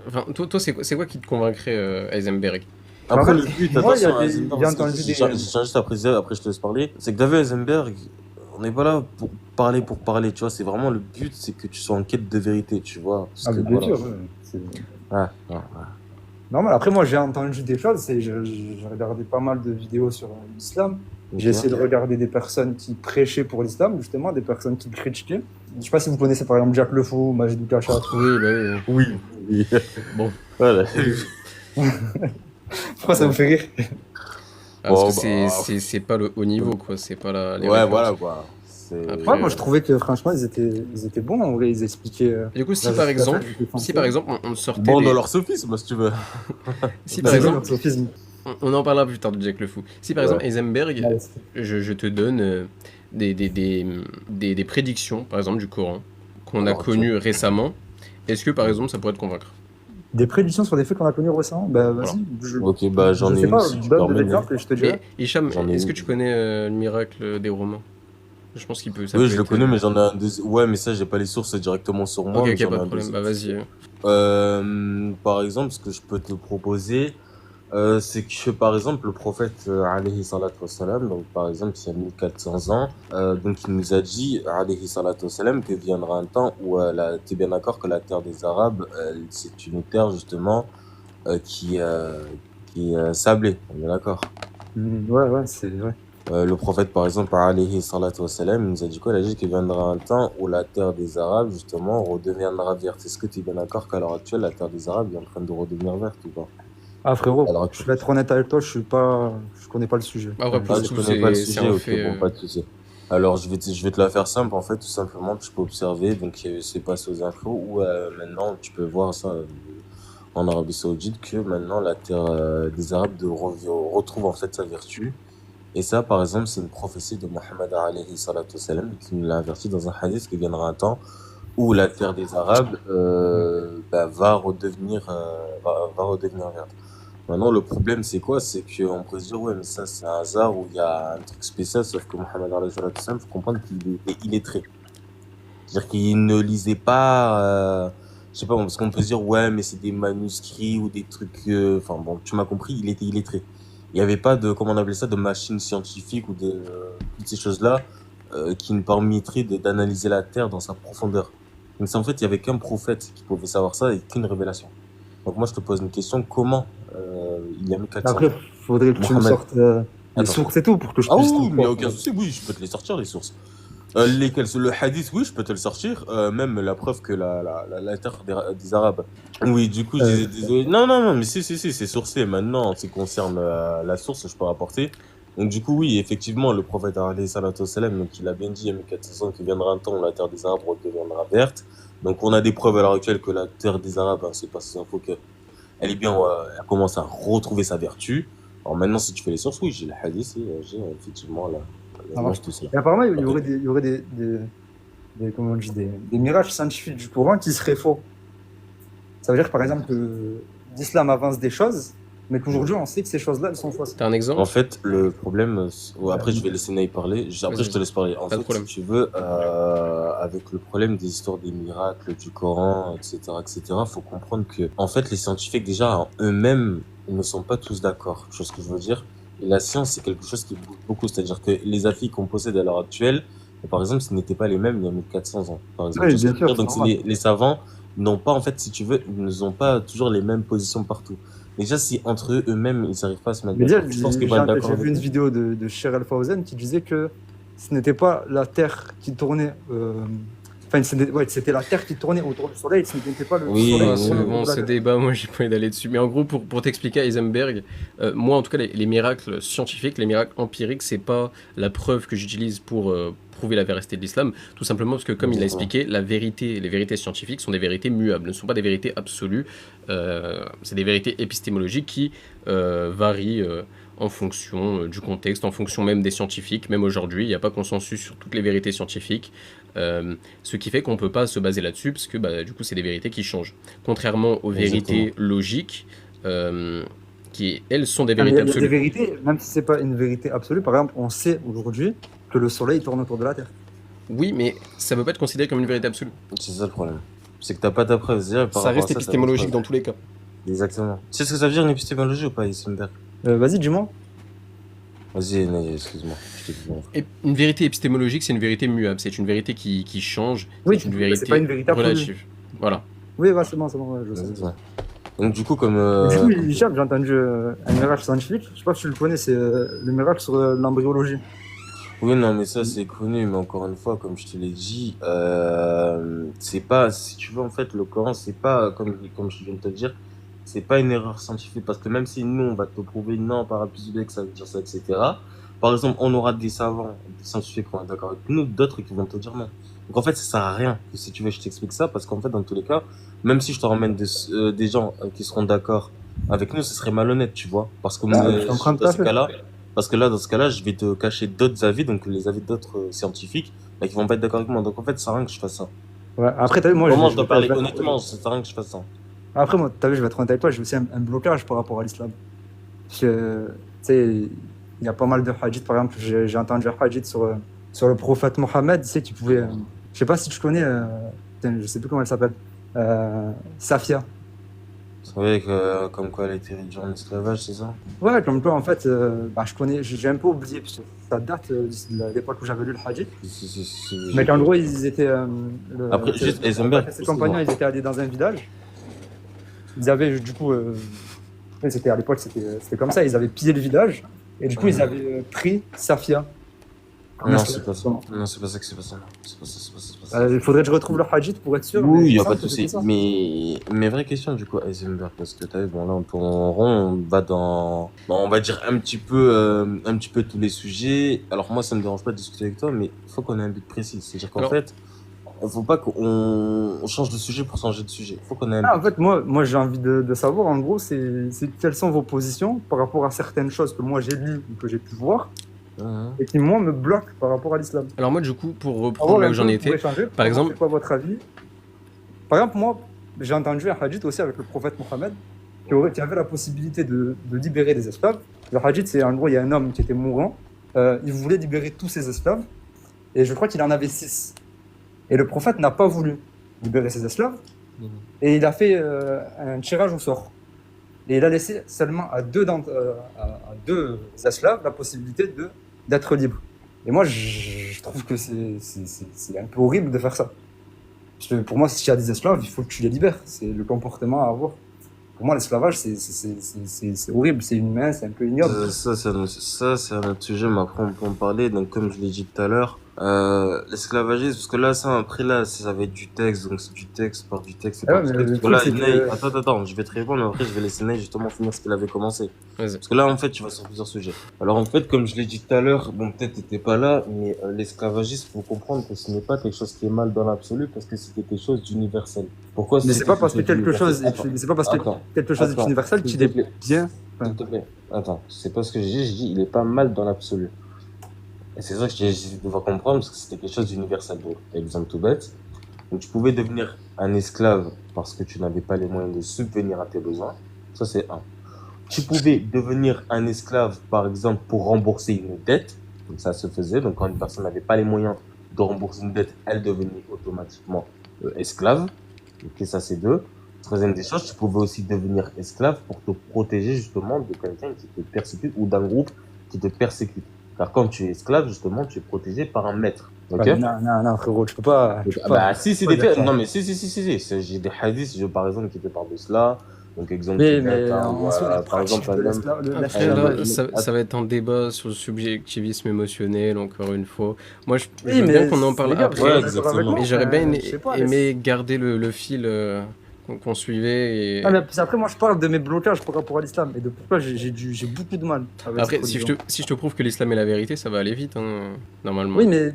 Enfin, toi c'est quoi qui te convaincrait, Heisenberg? Après, En le fait, but, moi, il y a attention, des- Heisenberg, j'ai parce que entendu je des- tiens juste à préciser, après je te laisse parler, c'est que David Heisenberg, on n'est pas là pour parler, tu vois, c'est vraiment le but, c'est que tu sois en quête de vérité, tu vois. Parce Ah, que, mais bien voilà. sûr, ouais, c'est Ouais. normal. Après, moi, j'ai entendu des choses, j'ai regardé pas mal de vidéos sur l'islam. J'ai essayé de regarder des personnes qui prêchaient pour l'islam, justement, des personnes qui le critiquaient. Je sais pas si vous connaissez par exemple Jacques Le Fou, Majid Kachat. Oui, bah oui. Oui. Bon. Voilà. Pourquoi ça vous fait rire? Ah, parce Bon, que bah, c'est pas le haut niveau, quoi. C'est pas les Ouais, références. voilà, quoi. C'est... Après, Ouais, moi, je trouvais que franchement, ils étaient bons. En vrai, ils expliquaient. Et du coup, si la par justification exemple, du défenseur. si par exemple on sortait Bon, les- dans leur sophisme, si tu veux. si par C'est exemple, leur sophisme. on en parlera plus tard de Jack Le Fou. Si par Ouais. exemple Heisenberg, Ouais, je te donne des prédictions, par exemple du Coran, qu'on a Alors, connues récemment, est-ce que par exemple ça pourrait te convaincre? Des prédictions sur des faits qu'on a connus récemment. Bah, vas-y. Ok, bah j'en je ai sais une, pas, si tu donne permets. des exemples et je te dirai. Mais Hicham, J'en ai est-ce que une. tu connais le miracle des Romains? Je pense qu'il peut. Ça Oui, peut je le être, connais, mais j'en ai un deuxième. Ouais, mais ça, j'ai pas les sources directement sur moi. Ok, Mais ok, j'en ai pas de un problème. deuxième. Bah vas-y. Par exemple, ce que je peux te proposer, c'est que, par exemple, le prophète, alayhi salatu wassalam, donc par exemple, il y a 1400 ans, donc il nous a dit, alayhi salatu wassalam, que viendra un temps où, t'es bien d'accord que la terre des Arabes, c'est une terre, justement, qui est sablée. On est d'accord? Ouais, ouais, c'est vrai. Le prophète, par exemple, alayhi salatu wassalam, il nous a dit quoi? Il a dit qu'il viendra un temps où la terre des Arabes, justement, redeviendra verte. Est-ce que tu es bien d'accord qu'à l'heure actuelle, la terre des Arabes est en train de redevenir verte ou pas? Ah À frérot, l'heure je actuelle. vais être honnête avec toi, je connais pas le sujet. Après, Je pour Ah, le sais tu coup, pas. connais pas le c'est sujet? un Ok, fait. bon, pas de souci. Alors, je vais te la faire simple, en fait, tout simplement. Tu peux observer, donc, c'est passé aux infos, où maintenant, tu peux voir ça en Arabie Saoudite, que maintenant, la terre des Arabes retrouve en fait sa vertu. Et ça, par exemple, c'est une prophétie de Mohammed alayhi salatu wassalam, qui nous l'a averti dans un hadith qu'il viendra un temps où la terre des Arabes va redevenir verte. Maintenant, le problème, c'est quoi? C'est qu'on pourrait se dire, ouais, mais ça, c'est un hasard où il y a un truc spécial, sauf que Mohammed alayhi salatu wassalam, faut comprendre qu'il est illettré. C'est-à-dire qu'il ne lisait pas, je sais pas, parce qu'on peut se dire, ouais, mais c'est des manuscrits ou des trucs, enfin bon, tu m'as compris, il était illettré. Il n'y avait pas de, comment on appelait ça, de machine scientifique ou de toutes ces choses-là qui nous permettraient d'analyser la Terre dans sa profondeur. Donc c'est en fait, il y avait qu'un prophète qui pouvait savoir ça et qu'une révélation. Donc moi, je te pose une question, comment il y a 1400 Après, ans, faudrait que tu me Mohammed, sortes les attends. sources et tout pour que je Ah puisse te oui, mais il n'y a croire. aucun souci, oui, je peux te les sortir, les sources. Lesquels? Le hadith, oui, je peux te le sortir. Même la preuve que la terre des Arabes. Oui, du coup, je Euh, disais désolé. Non, non, non, mais si, c'est sourcé. Maintenant, en ce qui concerne la source, je peux rapporter. Donc, du coup, oui, effectivement, le prophète, alayhi salatu wassalam, donc, il a bien dit il y a 1400 ans qu'il viendra un temps où la terre des Arabes redeviendra verte. Donc, on a des preuves à l'heure actuelle que la terre des Arabes, hein, c'est pas ces infos que elle est bien, elle commence à retrouver sa vertu. Alors, maintenant, si tu fais les sources, oui, j'ai le hadith et j'ai effectivement Ça non, marche. je te sais. Et apparemment, Ok. il y aurait comment on dit, des mirages scientifiques du Coran qui seraient faux. Ça veut dire, par exemple, que l'islam avance des choses, mais qu'aujourd'hui, on sait que ces choses-là, elles sont fausses. T'as un exemple? En fait, le problème, après je vais laisser Naï parler, après je te Vas-y, laisse parler. En pas de fait, si problème. tu veux, avec le problème des histoires des miracles, du Coran, etc., faut comprendre que, en fait, les scientifiques, déjà, en eux-mêmes, ils ne sont pas tous d'accord. Tu vois ce que je veux dire? Et la science, c'est quelque chose qui bouge beaucoup. C'est-à-dire que les avis qu'on possède à l'heure actuelle, par exemple, ce n'étaient pas les mêmes il y a 1400 ans, par exemple. Tu Oui, vois ce que bien je veux sûr, dire? c'est Donc, c'est normal. les savants n'ont pas, en fait, si tu veux, ils n'ont pas toujours les mêmes positions partout. Déjà, si entre eux-mêmes, ils n'arrivent pas à se mettre Mais déjà, d'accord, tu penses qu'ils vont être d'accord j'ai vu avec une eux? vidéo de Cher El Fawzan qui disait que ce n'était pas la Terre qui tournait. Enfin, ouais, c'était la Terre qui tournait autour du Soleil, ce n'était pas le Oui, Soleil Ah, qui ce, tournait oui, autour bon, de la ce Terre. débat, moi, j'ai pas envie d'aller dessus. Mais en gros, pour t'expliquer, Heisenberg, moi, en tout cas, les miracles scientifiques, les miracles empiriques, c'est pas la preuve que j'utilise pour prouver la véracité de l'islam. Tout simplement parce que, comme il l'a exactement. expliqué, les vérités scientifiques sont des vérités muables, ne sont pas des vérités absolues. C'est des vérités épistémologiques qui varient. En fonction du contexte, en fonction même des scientifiques. Même aujourd'hui, il n'y a pas consensus sur toutes les vérités scientifiques. Ce qui fait qu'on ne peut pas se baser là-dessus, parce que bah, du coup, c'est des vérités qui changent. Contrairement aux Exactement. vérités logiques, qui, elles, sont des Non, mais vérités il y a des absolues. vérités, même si ce n'est pas une vérité absolue. Par exemple, on sait aujourd'hui que le Soleil tourne autour de la Terre. Oui, mais ça ne peut pas être considéré comme une vérité absolue. C'est ça le problème. C'est que t'as pas ta preuve. C'est-à-dire, par Ça rapport à reste ça, t'as pas de épistémologique preuve. dans tous les cas. Exactement. Tu sais ce que ça veut dire une épistémologie ou pas, Heisenberg? Vas-y, dis-moi. Vas-y, Naï, excuse-moi. Je t'ai dit. Et une vérité épistémologique, c'est une vérité muable. C'est une vérité qui change. Oui, C'est une mais c'est pas vérité une vérité absolue. relative. Voilà. Oui, ouais, c'est bon, ouais, je sais. Exactement. Donc, du coup, comme. Et du coup, Hicham, j'ai entendu un miracle scientifique. Je sais pas si tu le connais, c'est le miracle sur l'embryologie. Oui, non, mais ça, c'est connu. Mais encore une fois, comme je te l'ai dit, c'est pas. Si tu veux, en fait, le Coran, c'est pas. Comme je viens de te dire, c'est pas une erreur scientifique. Parce que même si nous, on va te prouver non, par A plus B, que ça veut dire ça, etc. Par exemple, on aura des savants, des scientifiques qui vont être d'accord avec nous, d'autres qui vont te dire non. Donc, en fait, ça sert à rien que si tu veux, je t'explique ça. Parce qu'en fait, dans tous les cas, même si je te ramène des gens qui seront d'accord avec nous, ce serait malhonnête, tu vois. Parce que Ah, je comprends tout dans à ce fait. cas-là, dans ce cas-là, je vais te cacher d'autres avis, donc les avis d'autres scientifiques, qui vont pas être d'accord avec moi. Donc en fait, ça sert à rien que je fasse ça. Ouais. Après, t'as vu, moi, Vraiment, je dois parler honnêtement, ça sert à rien que je fasse ça. Après, moi, t'as vu, je vais être honnête avec toi, j'ai aussi un blocage par rapport à l'islam. Parce que, tu sais, il y a pas mal de hadiths, par exemple, j'ai entendu un hadith sur sur le prophète Mohammed, tu sais, tu pouvais. Je sais pas si tu connais, putain, je sais plus comment elle s'appelle. Safia. C'est vrai que, comme quoi elle a été réduite en esclavage, c'est ça? Ouais, comme toi, en fait, je connais, j'ai un peu oublié, parce que ça date de l'époque où j'avais lu le hadith. Mais qu'en gros, ils étaient. Après, juste, Heisenberg, ses compagnons, ils étaient allés dans un village. Ils avaient, du coup. C'était à l'époque, c'était comme ça, ils avaient pillé le village. Et du coup, ils avaient pris Safia. Non, c'est pas ça. Non, c'est pas ça que c'est pas ça. C'est pas ça, c'est pas ça, c'est pas ça. Il faudrait que je retrouve le hadith pour être sûr. Oui, il il n'y me a pas semble de que c'était souci. ça. Mais vraie question, du coup, Heisenberg, parce que t'as vu, bon, là, on tourne en rond, on va dans, bon, on va dire un petit peu tous les sujets. Alors, moi, ça me dérange pas de discuter avec toi, mais il faut qu'on ait un but précis. C'est-à-dire qu'en Alors- fait, il faut pas qu'on change de sujet pour changer de sujet. Il faut qu'on ait un Ah, en but. fait, moi j'ai envie de savoir, en gros, c'est quelles sont vos positions par rapport à certaines choses que moi j'ai lues ou que j'ai pu voir Mhm. et qui, moi, me bloquent par rapport à l'islam. Alors moi, du coup, pour reprendre Avoir là un où j'en peu étais, pour échanger, pour par savoir exemple- c'est quoi votre avis. Par exemple, moi, j'ai entendu un hadith aussi avec le prophète Mohammed qui avait la possibilité de libérer des esclaves. Le hadith, c'est en gros, il y a un homme qui était mourant, il voulait libérer tous ses esclaves et je crois qu'il en avait 6. Et le prophète n'a pas voulu libérer ses esclaves et il a fait un tirage au sort. Et il a laissé seulement à deux esclaves la possibilité d'être libres. Et moi, je trouve que c'est un peu horrible de faire ça. Parce que pour moi, si tu as des esclaves, il faut que tu les libères. C'est le comportement à avoir. Pour moi, l'esclavage, c'est horrible, c'est inhumain, c'est un peu ignoble. Ça, c'est un autre sujet, mais après, on peut en parler. Donc, comme je l'ai dit tout à l'heure, l'esclavagisme, parce que là, après, là, ça va être du texte, donc c'est du texte par du texte. C'est Ah par ouais, du mais texte. le Parce que truc, là, c'est Ney, que- attends, je vais te répondre, mais après, je vais laisser Ney justement finir ce qu'il avait commencé. vas-y. Parce que là, en fait, tu vas sur plusieurs sujets. Alors, en fait, comme je l'ai dit tout à l'heure, bon, peut-être t'étais pas là, mais l'esclavagisme, faut comprendre que ce n'est pas quelque chose qui est mal dans l'absolu, parce que c'était quelque chose d'universel. Pourquoi Mais c'est pas parce que quelque chose d'universel? c'est pas parce que Attends, quelque chose est attends, universel s'il qu'il te est plaît. bien. S'il te plaît. Attends, c'est pas ce que j'ai dit, il est pas mal dans l'absolu. Et c'est ça que j'ai devoir comprendre, parce que c'était quelque chose d'universel. Donc, exemple tout bête. Donc, tu pouvais devenir un esclave parce que tu n'avais pas les moyens de subvenir à tes besoins. Ça, c'est un. Tu pouvais devenir un esclave, par exemple, pour rembourser une dette. Donc, ça se faisait. Donc, quand une personne n'avait pas les moyens de rembourser une dette, elle devenait automatiquement esclave. Ok, ça, c'est deux. Troisième des choses, tu pouvais aussi devenir esclave pour te protéger justement de quelqu'un qui te persécute ou d'un groupe qui te persécute. Car quand tu es esclave, justement, tu es protégé par un maître. Ok? Ouais, non, frérot, tu peux pas. Bah, si, c'est pas des dire faits. ça. Non, mais si. J'ai des hadiths, par exemple, qui te parlent de cela. Donc, exemple, Mais, tout bête, hein, en soi, la par exemple, pratique de un homme. Après, l'esclavage. là, ça va être un débat sur le subjectivisme émotionnel, encore une fois. Moi, je Oui, veux mais bien qu'on en parle les gars, après, vous êtes Ouais, d'accord avec exactement. moi mais j'aurais bien je sais pas, aimé garder le fil qu'on suivait. Et... Ah, mais après, moi, je parle de mes blocages par rapport à l'islam et de pourquoi j'ai beaucoup de mal avec Après, cette si religion. je te prouve que l'islam est la vérité, ça va aller vite, hein, normalement. Oui, mais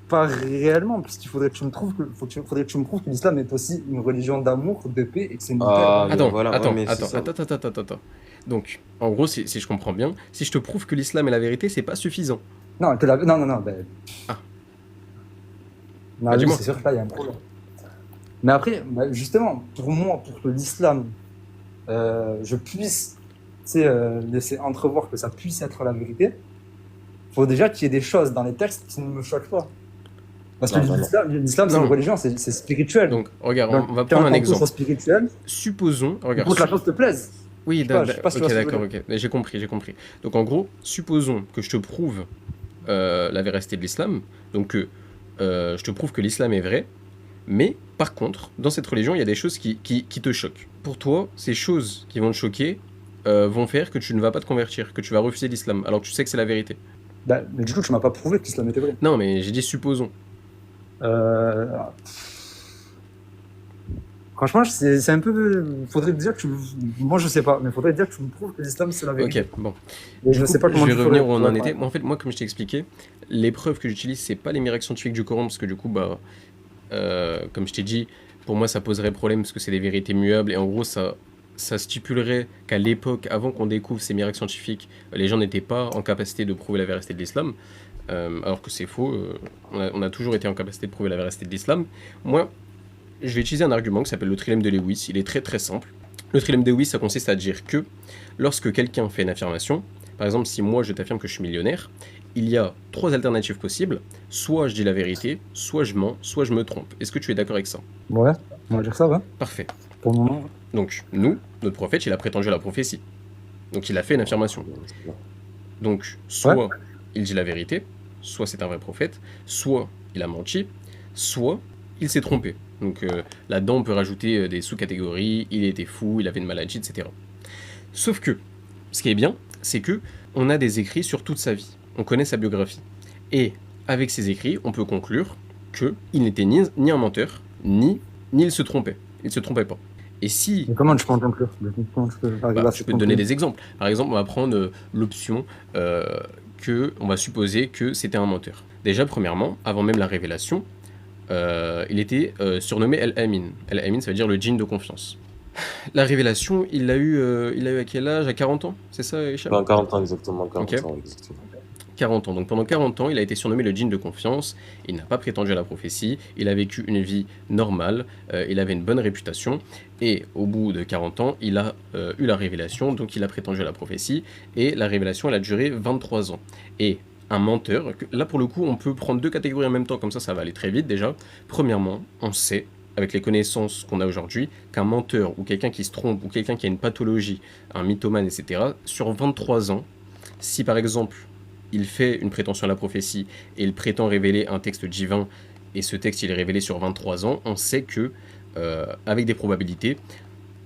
pas réellement, parce qu'il faudrait que tu me prouves faudrait que tu me prouves que l'islam est aussi une religion d'amour, de paix et que c'est une Ah, paix. mais voilà, ouais, Attends. mais c'est ça. Donc, en gros, si je comprends bien, si je te prouve que l'islam est la vérité, c'est pas suffisant. Non, non. Ah. Non, Ah, oui, dis-moi. c'est sûr que là, il y a un problème. Mais après, justement, pour moi, pour que l'islam, je puisse laisser entrevoir que ça puisse être la vérité, il faut déjà qu'il y ait des choses dans les textes qui ne me choquent pas. Parce que Non. l'islam, c'est Non. une religion, c'est spirituel. Donc, regarde, Donc, on va quand prendre un ton exemple. cours spirituel, Supposons, il regarde, faut que la chose te plaise. oui, je sais pas si tu ok, vois ce que je d'accord, veux ok. Mais j'ai compris. Donc, en gros, supposons que je te prouve la véracité de l'islam, donc que je te prouve que l'islam est vrai, mais par contre, dans cette religion, il y a des choses qui te choquent. Pour toi, ces choses qui vont te choquer vont faire que tu ne vas pas te convertir, que tu vas refuser l'islam, alors que tu sais que c'est la vérité. Mais du coup, tu m'as pas prouvé que l'islam était vrai. Non, mais j'ai dit supposons. Franchement, c'est un peu. Faudrait dire que moi, je sais pas, mais faudrait dire que tu me prouves que l'islam, c'est la vérité. Ok, bon. Et je Du sais coup, pas comment je vais tu revenir ferais où on pour en être- était. Moi, en fait, moi, comme je t'ai expliqué, les preuves que j'utilise, c'est pas les miracles scientifiques du Coran, parce que du coup, comme je t'ai dit, pour moi, ça poserait problème, parce que c'est des vérités muables, et en gros, ça stipulerait qu'à l'époque, avant qu'on découvre ces miracles scientifiques, les gens n'étaient pas en capacité de prouver la véracité de l'islam, alors que c'est faux. On a toujours été en capacité de prouver la véracité de l'islam. Moi, je vais utiliser un argument qui s'appelle le trilemme de Lewis. Il est très très simple. Le trilemme de Lewis, ça consiste à dire que lorsque quelqu'un fait une affirmation, par exemple, si moi je t'affirme que je suis millionnaire, il y a 3 alternatives possibles. Soit je dis la vérité, soit je mens, soit je me trompe. Est-ce que tu es d'accord avec ça? Ouais, on va dire ça, ouais. Parfait. Pour le moment. Donc, nous, notre prophète, il a prétendu à la prophétie. Donc, il a fait une affirmation. Donc, soit il dit la vérité, soit c'est un vrai prophète, soit il a menti, soit il s'est trompé. Donc, là-dedans, on peut rajouter des sous-catégories, il était fou, il avait une maladie, etc. Sauf que, ce qui est bien, c'est que on a des écrits sur toute sa vie. On connaît sa biographie. Et avec ces écrits, on peut conclure qu'il n'était ni un menteur, ni il se trompait. Il ne se trompait pas. Et si... Mais comment tu peux en conclure? Comment tu peux arriver à je cette peux te donner conclusion? des exemples. Par exemple, on va prendre l'option on va supposer que c'était un menteur. Déjà, premièrement, avant même la révélation, il était surnommé El-Amin. El-Amin, ça veut dire le djinn de confiance. La révélation, il l'a eu à quel âge? À 40 ans? C'est ça, Hicham? 40 ans exactement, 40 Ok. ans exactement. 40 ans. Donc pendant 40 ans, il a été surnommé le djinn de confiance. Il n'a pas prétendu à la prophétie. Il a vécu une vie normale. Il avait une bonne réputation. Et au bout de 40 ans, il a eu la révélation. Donc il a prétendu à la prophétie. Et la révélation, elle a duré 23 ans. Et un menteur, là pour le coup, on peut prendre 2 catégories en même temps. Comme ça va aller très vite déjà. Premièrement, on sait, avec les connaissances qu'on a aujourd'hui, qu'un menteur ou quelqu'un qui se trompe ou quelqu'un qui a une pathologie, un mythomane, etc., sur 23 ans, si par exemple il fait une prétention à la prophétie et il prétend révéler un texte divin et ce texte il est révélé sur 23 ans, on sait que, avec des probabilités,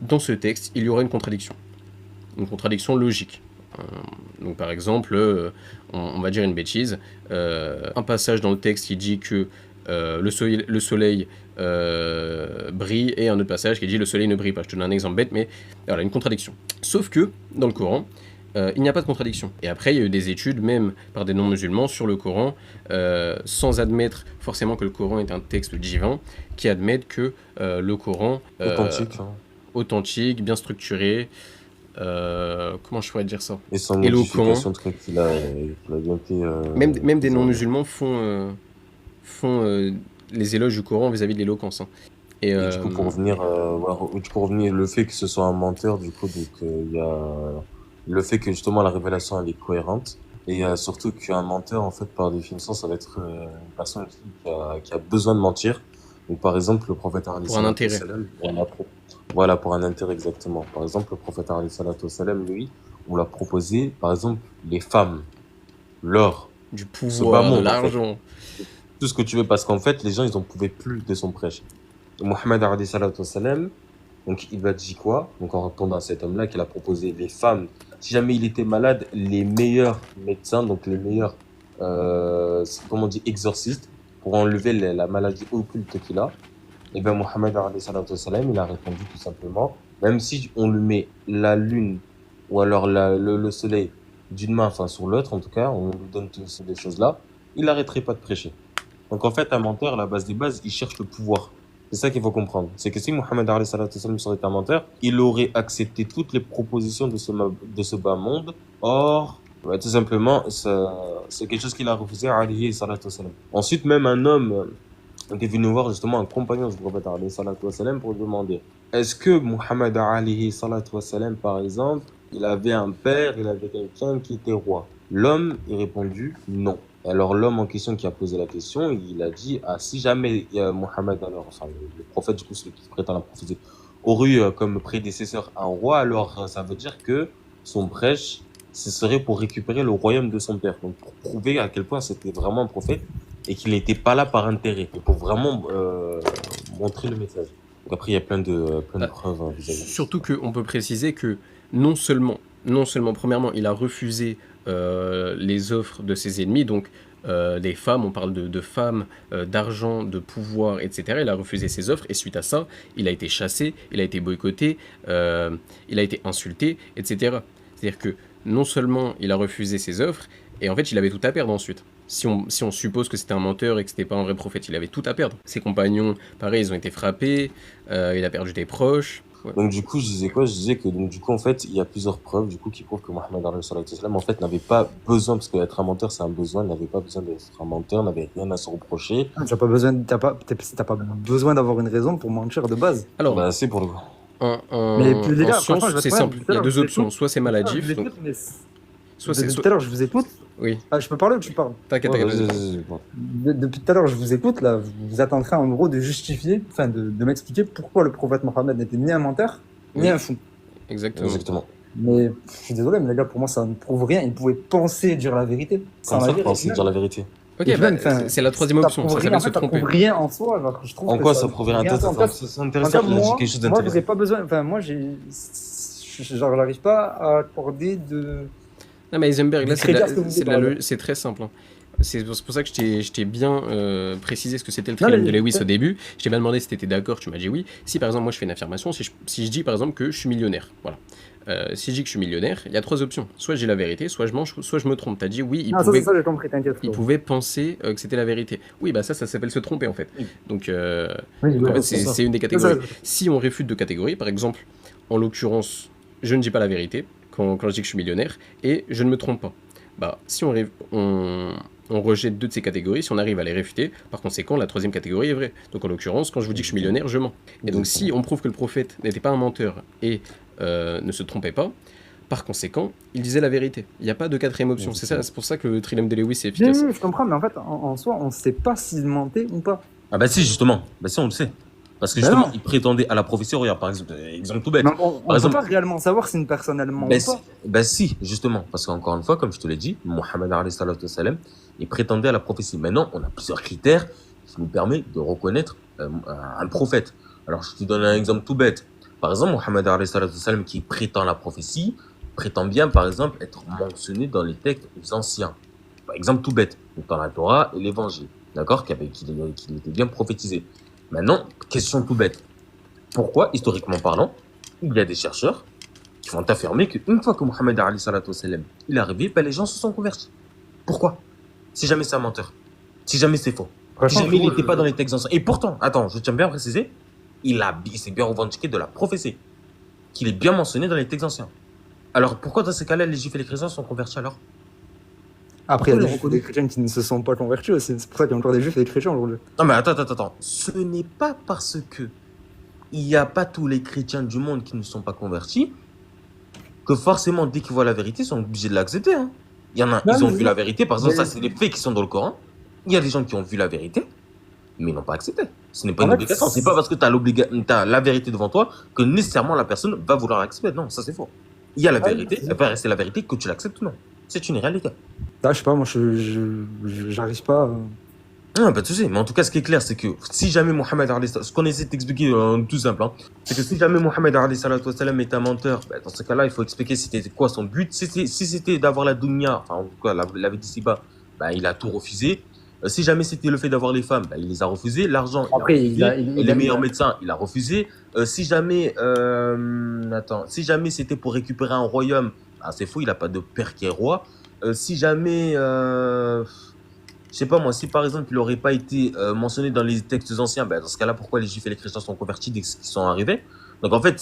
dans ce texte il y aura une contradiction logique. Donc par exemple, on va dire une bêtise, un passage dans le texte qui dit que le soleil brille et un autre passage qui dit le soleil ne brille pas. Je te donne un exemple bête, mais voilà, une contradiction. Sauf que dans le Coran, il n'y a pas de contradiction. Et après, il y a eu des études, même par des non-musulmans, sur le Coran, sans admettre forcément que le Coran est un texte divin, qui admettent que le Coran... authentique, bien structuré, comment je pourrais dire ça? Et sans Éloquent. modification, qu'il a bien fait... Même des non-musulmans font les éloges du Coran vis-à-vis de l'éloquence. Hein. Et du coup, pour revenir, le fait que ce soit un menteur, du coup, donc il y a le fait que justement la révélation elle est cohérente, et surtout qu'un menteur, en fait, par définition, ça va être une personne qui a besoin de mentir. Donc, par exemple, le prophète pour un intérêt. Voilà, pour un intérêt exactement. Par exemple, le prophète lui, on l'a proposé, par exemple, les femmes, l'or, du pouvoir, de l'argent. En fait. Tout ce que tu veux, parce qu'en fait, les gens, ils en pouvaient plus de son prêche. Mohammed donc il va dire quoi? Donc en répondant à cet homme-là, qu'il a proposé les femmes, si jamais il était malade, les meilleurs médecins, donc les meilleurs, comment on dit, exorcistes, pour enlever la maladie occulte qu'il a. Et bien Mohammed il a répondu tout simplement, même si on lui met la lune ou alors le soleil d'une main, enfin sur l'autre en tout cas, on lui donne toutes ces choses-là, il n'arrêterait pas de prêcher. Donc en fait, un menteur, à la base des bases, il cherche le pouvoir. C'est ça qu'il faut comprendre. C'est que si Mohammed serait un menteur, il aurait accepté toutes les propositions de ce bas monde. Or, tout simplement, c'est quelque chose qu'il a refusé à Ali salatu wassalam. Ensuite, même un homme est venu voir justement un compagnon du prophète Ali salatu wassalam pour lui demander est-ce que Mohammed Ali salatu wassalam, par exemple, il avait un père, il avait quelqu'un qui était roi? L'homme a répondu non. Alors l'homme en question qui a posé la question, il a dit si jamais Mohammed, le prophète, du coup celui qui prétend la prophétie, aurait eu comme prédécesseur un roi, alors ça veut dire que son prêche, ce serait pour récupérer le royaume de son père. Donc pour prouver à quel point c'était vraiment un prophète et qu'il n'était pas là par intérêt, pour vraiment montrer le message. Donc après il y a plein de preuves vis-à-vis. Surtout qu'on peut préciser que non seulement premièrement il a refusé les offres de ses ennemis, donc des femmes, on parle de femmes, d'argent, de pouvoir, etc. Il a refusé ces offres et suite à ça, il a été chassé, il a été boycotté, il a été insulté, etc. C'est-à-dire que non seulement il a refusé ces offres, et en fait il avait tout à perdre ensuite. Si on suppose que c'était un menteur et que c'était pas un vrai prophète, il avait tout à perdre. Ses compagnons, pareil, ils ont été frappés, il a perdu des proches. Ouais. Donc du coup, je disais quoi? Je disais que donc du coup en fait, il y a plusieurs preuves du coup qui prouvent que Mohammed en fait n'avait pas besoin, parce qu'être un menteur c'est un besoin, il n'avait pas besoin d'être un menteur, n'avait rien à se reprocher. T'as pas besoin d'avoir une raison pour mentir de base. Alors, c'est pour le coup. Mais les gars, en science, c'est simple. Il y a deux options. Soit c'est maladif. Soit c'est. Depuis Soit... tout à l'heure, je vous écoute. Oui, Ah, je peux parler ou tu parles? t'inquiète, Ouais, t'inquiète. vas-y. Bon. Depuis tout à l'heure, je vous écoute. Là, vous êtes en train, en gros, de justifier, enfin, de m'expliquer pourquoi le prophète Mohammed n'était ni un menteur, ni Oui. un fou. Exactement. Exactement. Mais je suis désolé, mais les gars, pour moi, ça ne prouve rien. Il pouvait penser dire la vérité sans Comme la ça, dire. penser dire la vérité. Ok, Et bah, même, enfin, c'est la troisième option, prouve ça rien, s'appelle en se fait, ça tromper. prouve rien en soi. Alors, je trouve En que quoi ça prouve rien? rien. Attends, En fait, c'est en intéressant, fait, il a dit moi, quelque chose j'aurais d'intéressant. pas besoin. Enfin, moi, genre, j'arrive pas à accorder de. Non, mais Heisenberg, là, Du crédit à ce que vous c'est dites, par exemple. c'est très simple, hein. C'est pour ça que je t'ai bien précisé ce que c'était le Non, trilemme mais- de Lewis au début. Je t'ai bien demandé si tu étais d'accord, tu m'as dit oui. Si par exemple, moi je fais une affirmation, si je dis par exemple que je suis millionnaire, voilà. Si je dis que je suis millionnaire, il y a trois options. Soit j'ai la vérité, soit je mange, soit je me trompe. T'as dit oui, Non, ça, c'est ça, j'ai compris, t'inquiète. il frérot. pouvait penser que c'était la vérité. Oui, bah ça s'appelle se tromper en fait. Oui. Donc, Oui, donc, en ouais, fait, c'est ça. c'est une des c'est catégories. ça. Si on réfute de catégories, par exemple, en l'occurrence, je ne dis pas la vérité quand je dis que je suis millionnaire et je ne me trompe pas. Bah, si on rejette deux de ces catégories, si on arrive à les réfuter, par conséquent, la troisième catégorie est vraie. Donc en l'occurrence, quand je vous dis que je suis millionnaire, je mens. Et donc si on prouve que le prophète n'était pas un menteur et ne se trompait pas, par conséquent, il disait la vérité. Il n'y a pas de quatrième option. C'est pour ça que le trilemme de Lewis est Oui, efficace. oui, je comprends, mais en fait, en soi, on ne sait pas s'il mentait ou pas. Ah bah si, justement. Bah si, on le sait. Parce que Bah justement, non. il prétendait à la prophétie. Regarde, par exemple, exemple tout bête. Mais on ne peut exemple- pas réellement savoir si une personne elle ment Ben ou si, pas. ben si, justement, parce qu'encore une fois, comme je te l'ai dit, Mohammed alayhi salatu wassalam, il prétendait à la prophétie. Maintenant, on a plusieurs critères qui nous permettent de reconnaître un prophète. Alors, je te donne un exemple tout bête. Par exemple, Mohammed alayhi salatu wassalam, qui prétend la prophétie, prétend bien, par exemple, être mentionné dans les textes anciens. Par exemple, tout bête, dans la Torah et l'Évangile, d'accord, qu'il était bien prophétisé. Maintenant, question tout bête. Pourquoi, historiquement parlant, il y a des chercheurs qui vont affirmer qu'une fois que Mohammed alayhi salatu wassalam, il est arrivé, ben les gens se sont convertis. Pourquoi? Si jamais c'est un menteur, si jamais c'est faux, si Franchement, jamais il frérot, n'était pas dans les textes anciens. Et pourtant, attends, je tiens bien à préciser, il s'est bien revendiqué de la prophétie, qu'il est bien mentionné dans les textes anciens. Alors pourquoi dans ces cas-là, les juifs et les chrétiens sont convertis alors? Après, il y a Pourquoi des le juifs et des chrétiens qui ne se sont pas convertis aussi. C'est pour ça qu'il y a encore des juifs et des chrétiens aujourd'hui. Non mais attends. Ce n'est pas parce que il n'y a pas tous les chrétiens du monde qui ne sont pas convertis que forcément, dès qu'ils voient la vérité, ils sont obligés de l'accepter. Hein. Il y en a, Non, ils ont mais vu la vérité. Par exemple, mais- ça, c'est les faits qui sont dans le Coran. Il y a des gens qui ont vu la vérité, mais ils n'ont pas accepté. Ce n'est pas En une fait, obligation. C'est pas parce que tu as la vérité devant toi que nécessairement la personne va vouloir l'accepter. Non, ça c'est faux. Il y a la Ah, vérité, c'est- elle va rester la vérité que tu l'acceptes ou non. C'est une réalité. Ah, je sais pas, moi, j'arrive pas. Non, pas de souci. Mais en tout cas, ce qui est clair, c'est que si jamais Mohammed alayhi salatu, ce qu'on essaie de t'expliquer tout simple, hein, c'est que si jamais Mohammed alayhi salatu wassalam est un menteur, ben, dans ce cas-là, il faut expliquer c'était quoi son but. Si c'était d'avoir la dunya, enfin, en tout cas, la vie d'ici-bas, ben, il a tout refusé. Si jamais c'était le fait d'avoir les femmes, ben, il les a refusés. L'argent, Après, il a refusé. il Et les a- meilleurs médecins, il a refusé. Si jamais, si jamais c'était pour récupérer un royaume, ah, c'est fou, il a pas de père qui est roi. Si jamais, je sais pas moi, si par exemple il aurait pas été mentionné dans les textes anciens, ben, dans ce cas-là, pourquoi les juifs et les chrétiens sont convertis dès qu'ils sont arrivés? Donc en fait,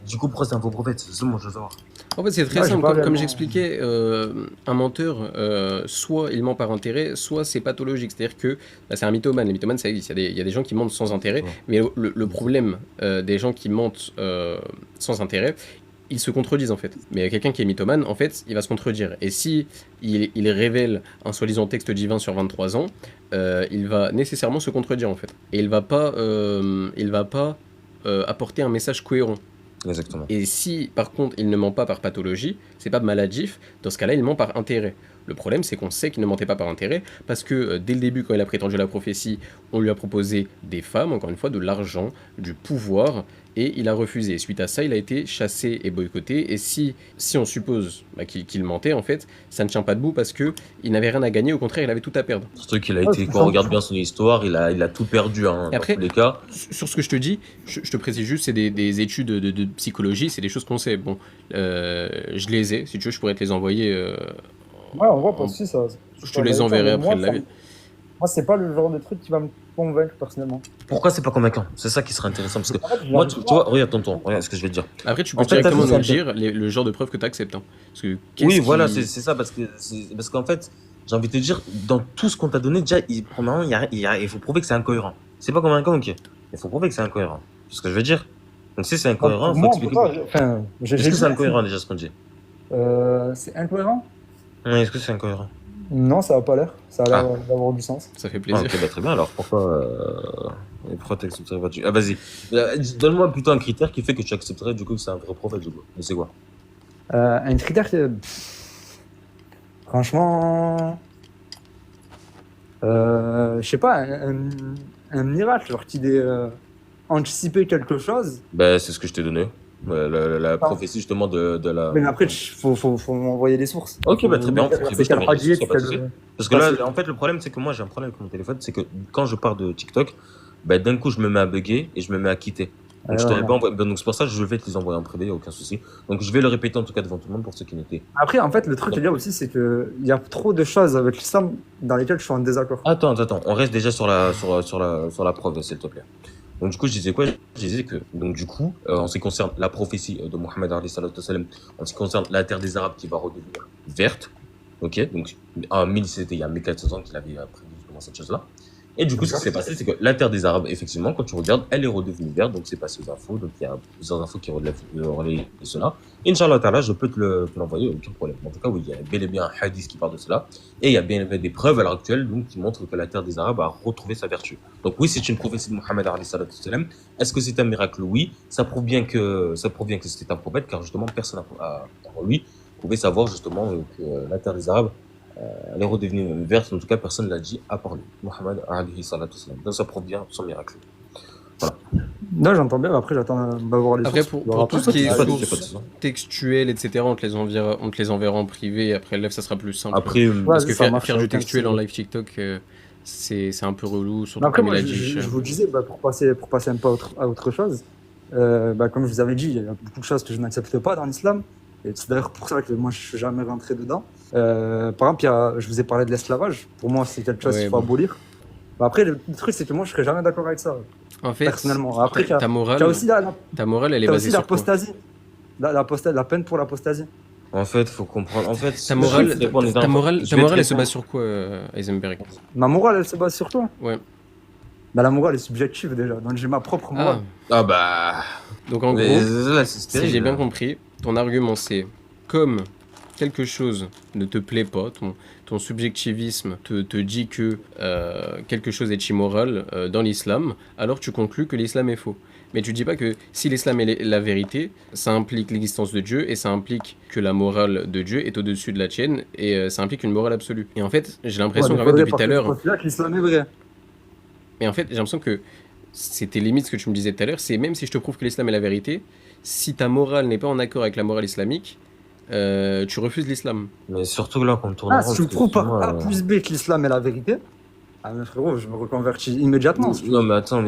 du coup, pourquoi c'est un faux prophète? C'est ça, moi, je veux savoir. En fait, c'est très Ouais, j'ai simple. pas Comme réellement- j'expliquais, un menteur, soit il ment par intérêt, soit c'est pathologique. C'est-à-dire que bah, c'est un mythomane. Les mythomanes, ça existe. Il y a des gens qui mentent sans intérêt. Ouais. Mais le problème des gens qui mentent sans intérêt, ils se contredisent en fait. Mais quelqu'un qui est mythomane, en fait, il va se contredire. Et si il révèle un soi-disant texte divin sur 23 ans, il va nécessairement se contredire en fait. Et il va pas apporter un message cohérent. Exactement. Et si, par contre, il ne ment pas par pathologie, c'est pas maladif, dans ce cas-là, il ment par intérêt. Le problème, c'est qu'on sait qu'il ne mentait pas par intérêt, parce que dès le début, quand il a prétendu la prophétie, on lui a proposé des femmes, encore une fois, de l'argent, du pouvoir, et il a refusé. Suite à ça, il a été chassé et boycotté, et si on suppose qu'il mentait, en fait, ça ne tient pas debout, parce que il n'avait rien à gagner, au contraire, il avait tout à perdre. Ce truc, il a Ouais, été, c'est quand ça. on regarde bien son histoire, il a tout perdu, hein, Et après- dans tous les cas. Sur ce que je te dis, je te précise juste, c'est des études de psychologie, c'est des choses qu'on sait. Bon, je les ai, si tu veux, je pourrais te les envoyer. Ouais, on voit pas si ça. Je te les enverrai après de la vie. Moi, c'est pas le genre de truc qui va me convaincre personnellement. Pourquoi c'est pas convaincant? C'est ça qui serait intéressant, parce que En fait, moi, j'arrive tu pas- vois, regarde tonton, regarde ce que je vais te dire. Après, tu peux En fait, directement t'as nous vu, dire le genre de preuve que tu acceptes. Hein. Parce que Oui, qu'est-ce voilà, qui- c'est ça, parce qu'en fait, j'ai envie de te dire, dans tout ce qu'on t'a donné, déjà, premièrement, il faut prouver que c'est incohérent. C'est pas convaincant, ok. Il faut prouver que c'est incohérent. C'est ce que je veux dire. Donc si c'est incohérent, il faut Moi, on peut expliquer. pas. Enfin, Est-ce que c'est incohérent déjà ce qu'on dit? C'est incohérent? Est-ce que c'est incohérent? Non, ça n'a pas l'air. Ça a l'air d'avoir du sens. Ça fait Ah, plaisir. ok, bah, très bien. Alors pourquoi t'accepterais pas Dieu? Ah, vas-y. Donne-moi plutôt un critère qui fait que tu accepterais du coup que c'est un vrai prophète, du coup. Mais c'est quoi? Un critère franchement, je sais pas, un miracle, genre qu'il ait anticipé quelque chose. Bah, c'est ce que je t'ai donné. La Ah. prophétie justement de la. Mais après, faut m'envoyer les sources. Ok, bah très bien. C'est quel hadith, Y a pas de souci. quel- Parce que là, en fait, le problème, c'est que moi, j'ai un problème avec mon téléphone, c'est que quand je pars de TikTok, bah, d'un coup, je me mets à bugger et je me mets à quitter. Donc, je t'aurais pas envoyé. Donc, c'est pour ça que je vais te les envoyer en privé, y a aucun souci. Donc, je vais le répéter en tout cas devant tout le monde pour ceux qui n'étaient. Après, en fait, le truc à dire aussi, c'est que il y a trop de choses avec l'islam dans lesquelles je suis en désaccord. Attends. On reste déjà sur la preuve, s'il te plaît. Donc, du coup, je disais quoi? Je disais que, donc, du coup, en ce qui concerne la prophétie de Mohammed alayhi salatu wassalam, en ce qui concerne la terre des Arabes qui va redevenir verte, ok? Donc, c'était il y a 1400 ans qu'il avait prédit justement cette chose-là. Et du coup, ce qui s'est passé, c'est que la terre des Arabes, effectivement, quand tu regardes, elle est redevenue verte, donc c'est passé aux infos, donc il y a plusieurs infos qui relaient cela. Inch'Allah ta'ala, je peux te l'envoyer, aucun problème. En tout cas, oui, il y a bel et bien un hadith qui parle de cela, et il y a bien des preuves à l'heure actuelle donc, qui montrent que la terre des Arabes a retrouvé sa vertu. Donc oui, c'est une prophétie de Mohammed alayhi salatu wassalam. Est-ce que c'est un miracle? Oui. Ça prouve bien que c'était un prophète, car justement, personne avant lui pouvait savoir justement que la terre des Arabes elle est redevenue verte, en tout cas personne ne l'a dit à part lui. Mohammed alayhi salatu wassalam. Donc ça prouve bien son miracle. Non, j'entends bien, mais après, j'attends d'avoir les Après, sources. pour tout ce qui est pas de- sources pas de souci. textuelles, etc., on te les enverra en privé. Et après le live, ça sera plus simple. Après, Parce que ça faire, marche, faire y a du aucun textuel en souci. live TikTok, c'est un peu relou. Surtout Mais après, comme moi, il a dit. je vous disais, pour passer un peu à autre chose, comme je vous avais dit, il y a beaucoup de choses que je n'accepte pas dans l'islam. Et c'est d'ailleurs pour ça que moi, je ne suis jamais rentré dedans. Par exemple, je vous ai parlé de l'esclavage. Pour moi, c'est quelque chose Ouais, qu'il faut bon. abolir. Bah, après, le truc, c'est que moi, je ne serais jamais d'accord avec ça, En fait, personnellement. Après, ta tu as morale, aussi ta morale, elle est t'as basée aussi sur quoi? l'apostasie. La peine pour l'apostasie. en fait, faut comprendre. En fait, Ta morale, je vais te répondre, ta morale, je ta vais te morale, elle se répondre. base sur quoi, Heisenberg? Ma morale, elle se base sur quoi? Ouais. Bah, la morale est subjective déjà. Donc, j'ai ma propre morale. Ah bah. Donc en Mais gros, là, c'est si stérile. j'ai bien compris, ton argument c'est comme quelque chose ne te plaît pas, ton subjectivisme te dit que quelque chose est immoral dans l'islam, alors tu conclus que l'islam est faux. Mais tu dis pas que si l'islam est la vérité, ça implique l'existence de Dieu et ça implique que la morale de Dieu est au-dessus de la tienne et ça implique une morale absolue. Et en fait, j'ai l'impression qu'en fait, depuis tout à l'heure, Que l'islam est vrai. mais en fait, j'ai l'impression que c'était limite ce que tu me disais tout à l'heure, c'est même si je te prouve que l'islam est la vérité, si ta morale n'est pas en accord avec la morale islamique, tu refuses l'islam. Mais surtout là, quand on tourne en Ah, rond, si tu me parce que prouves par moi, A plus B que l'islam est la vérité, ah, mais frérot, je me reconvertis immédiatement. si tu veux. Non, mais attends, attends,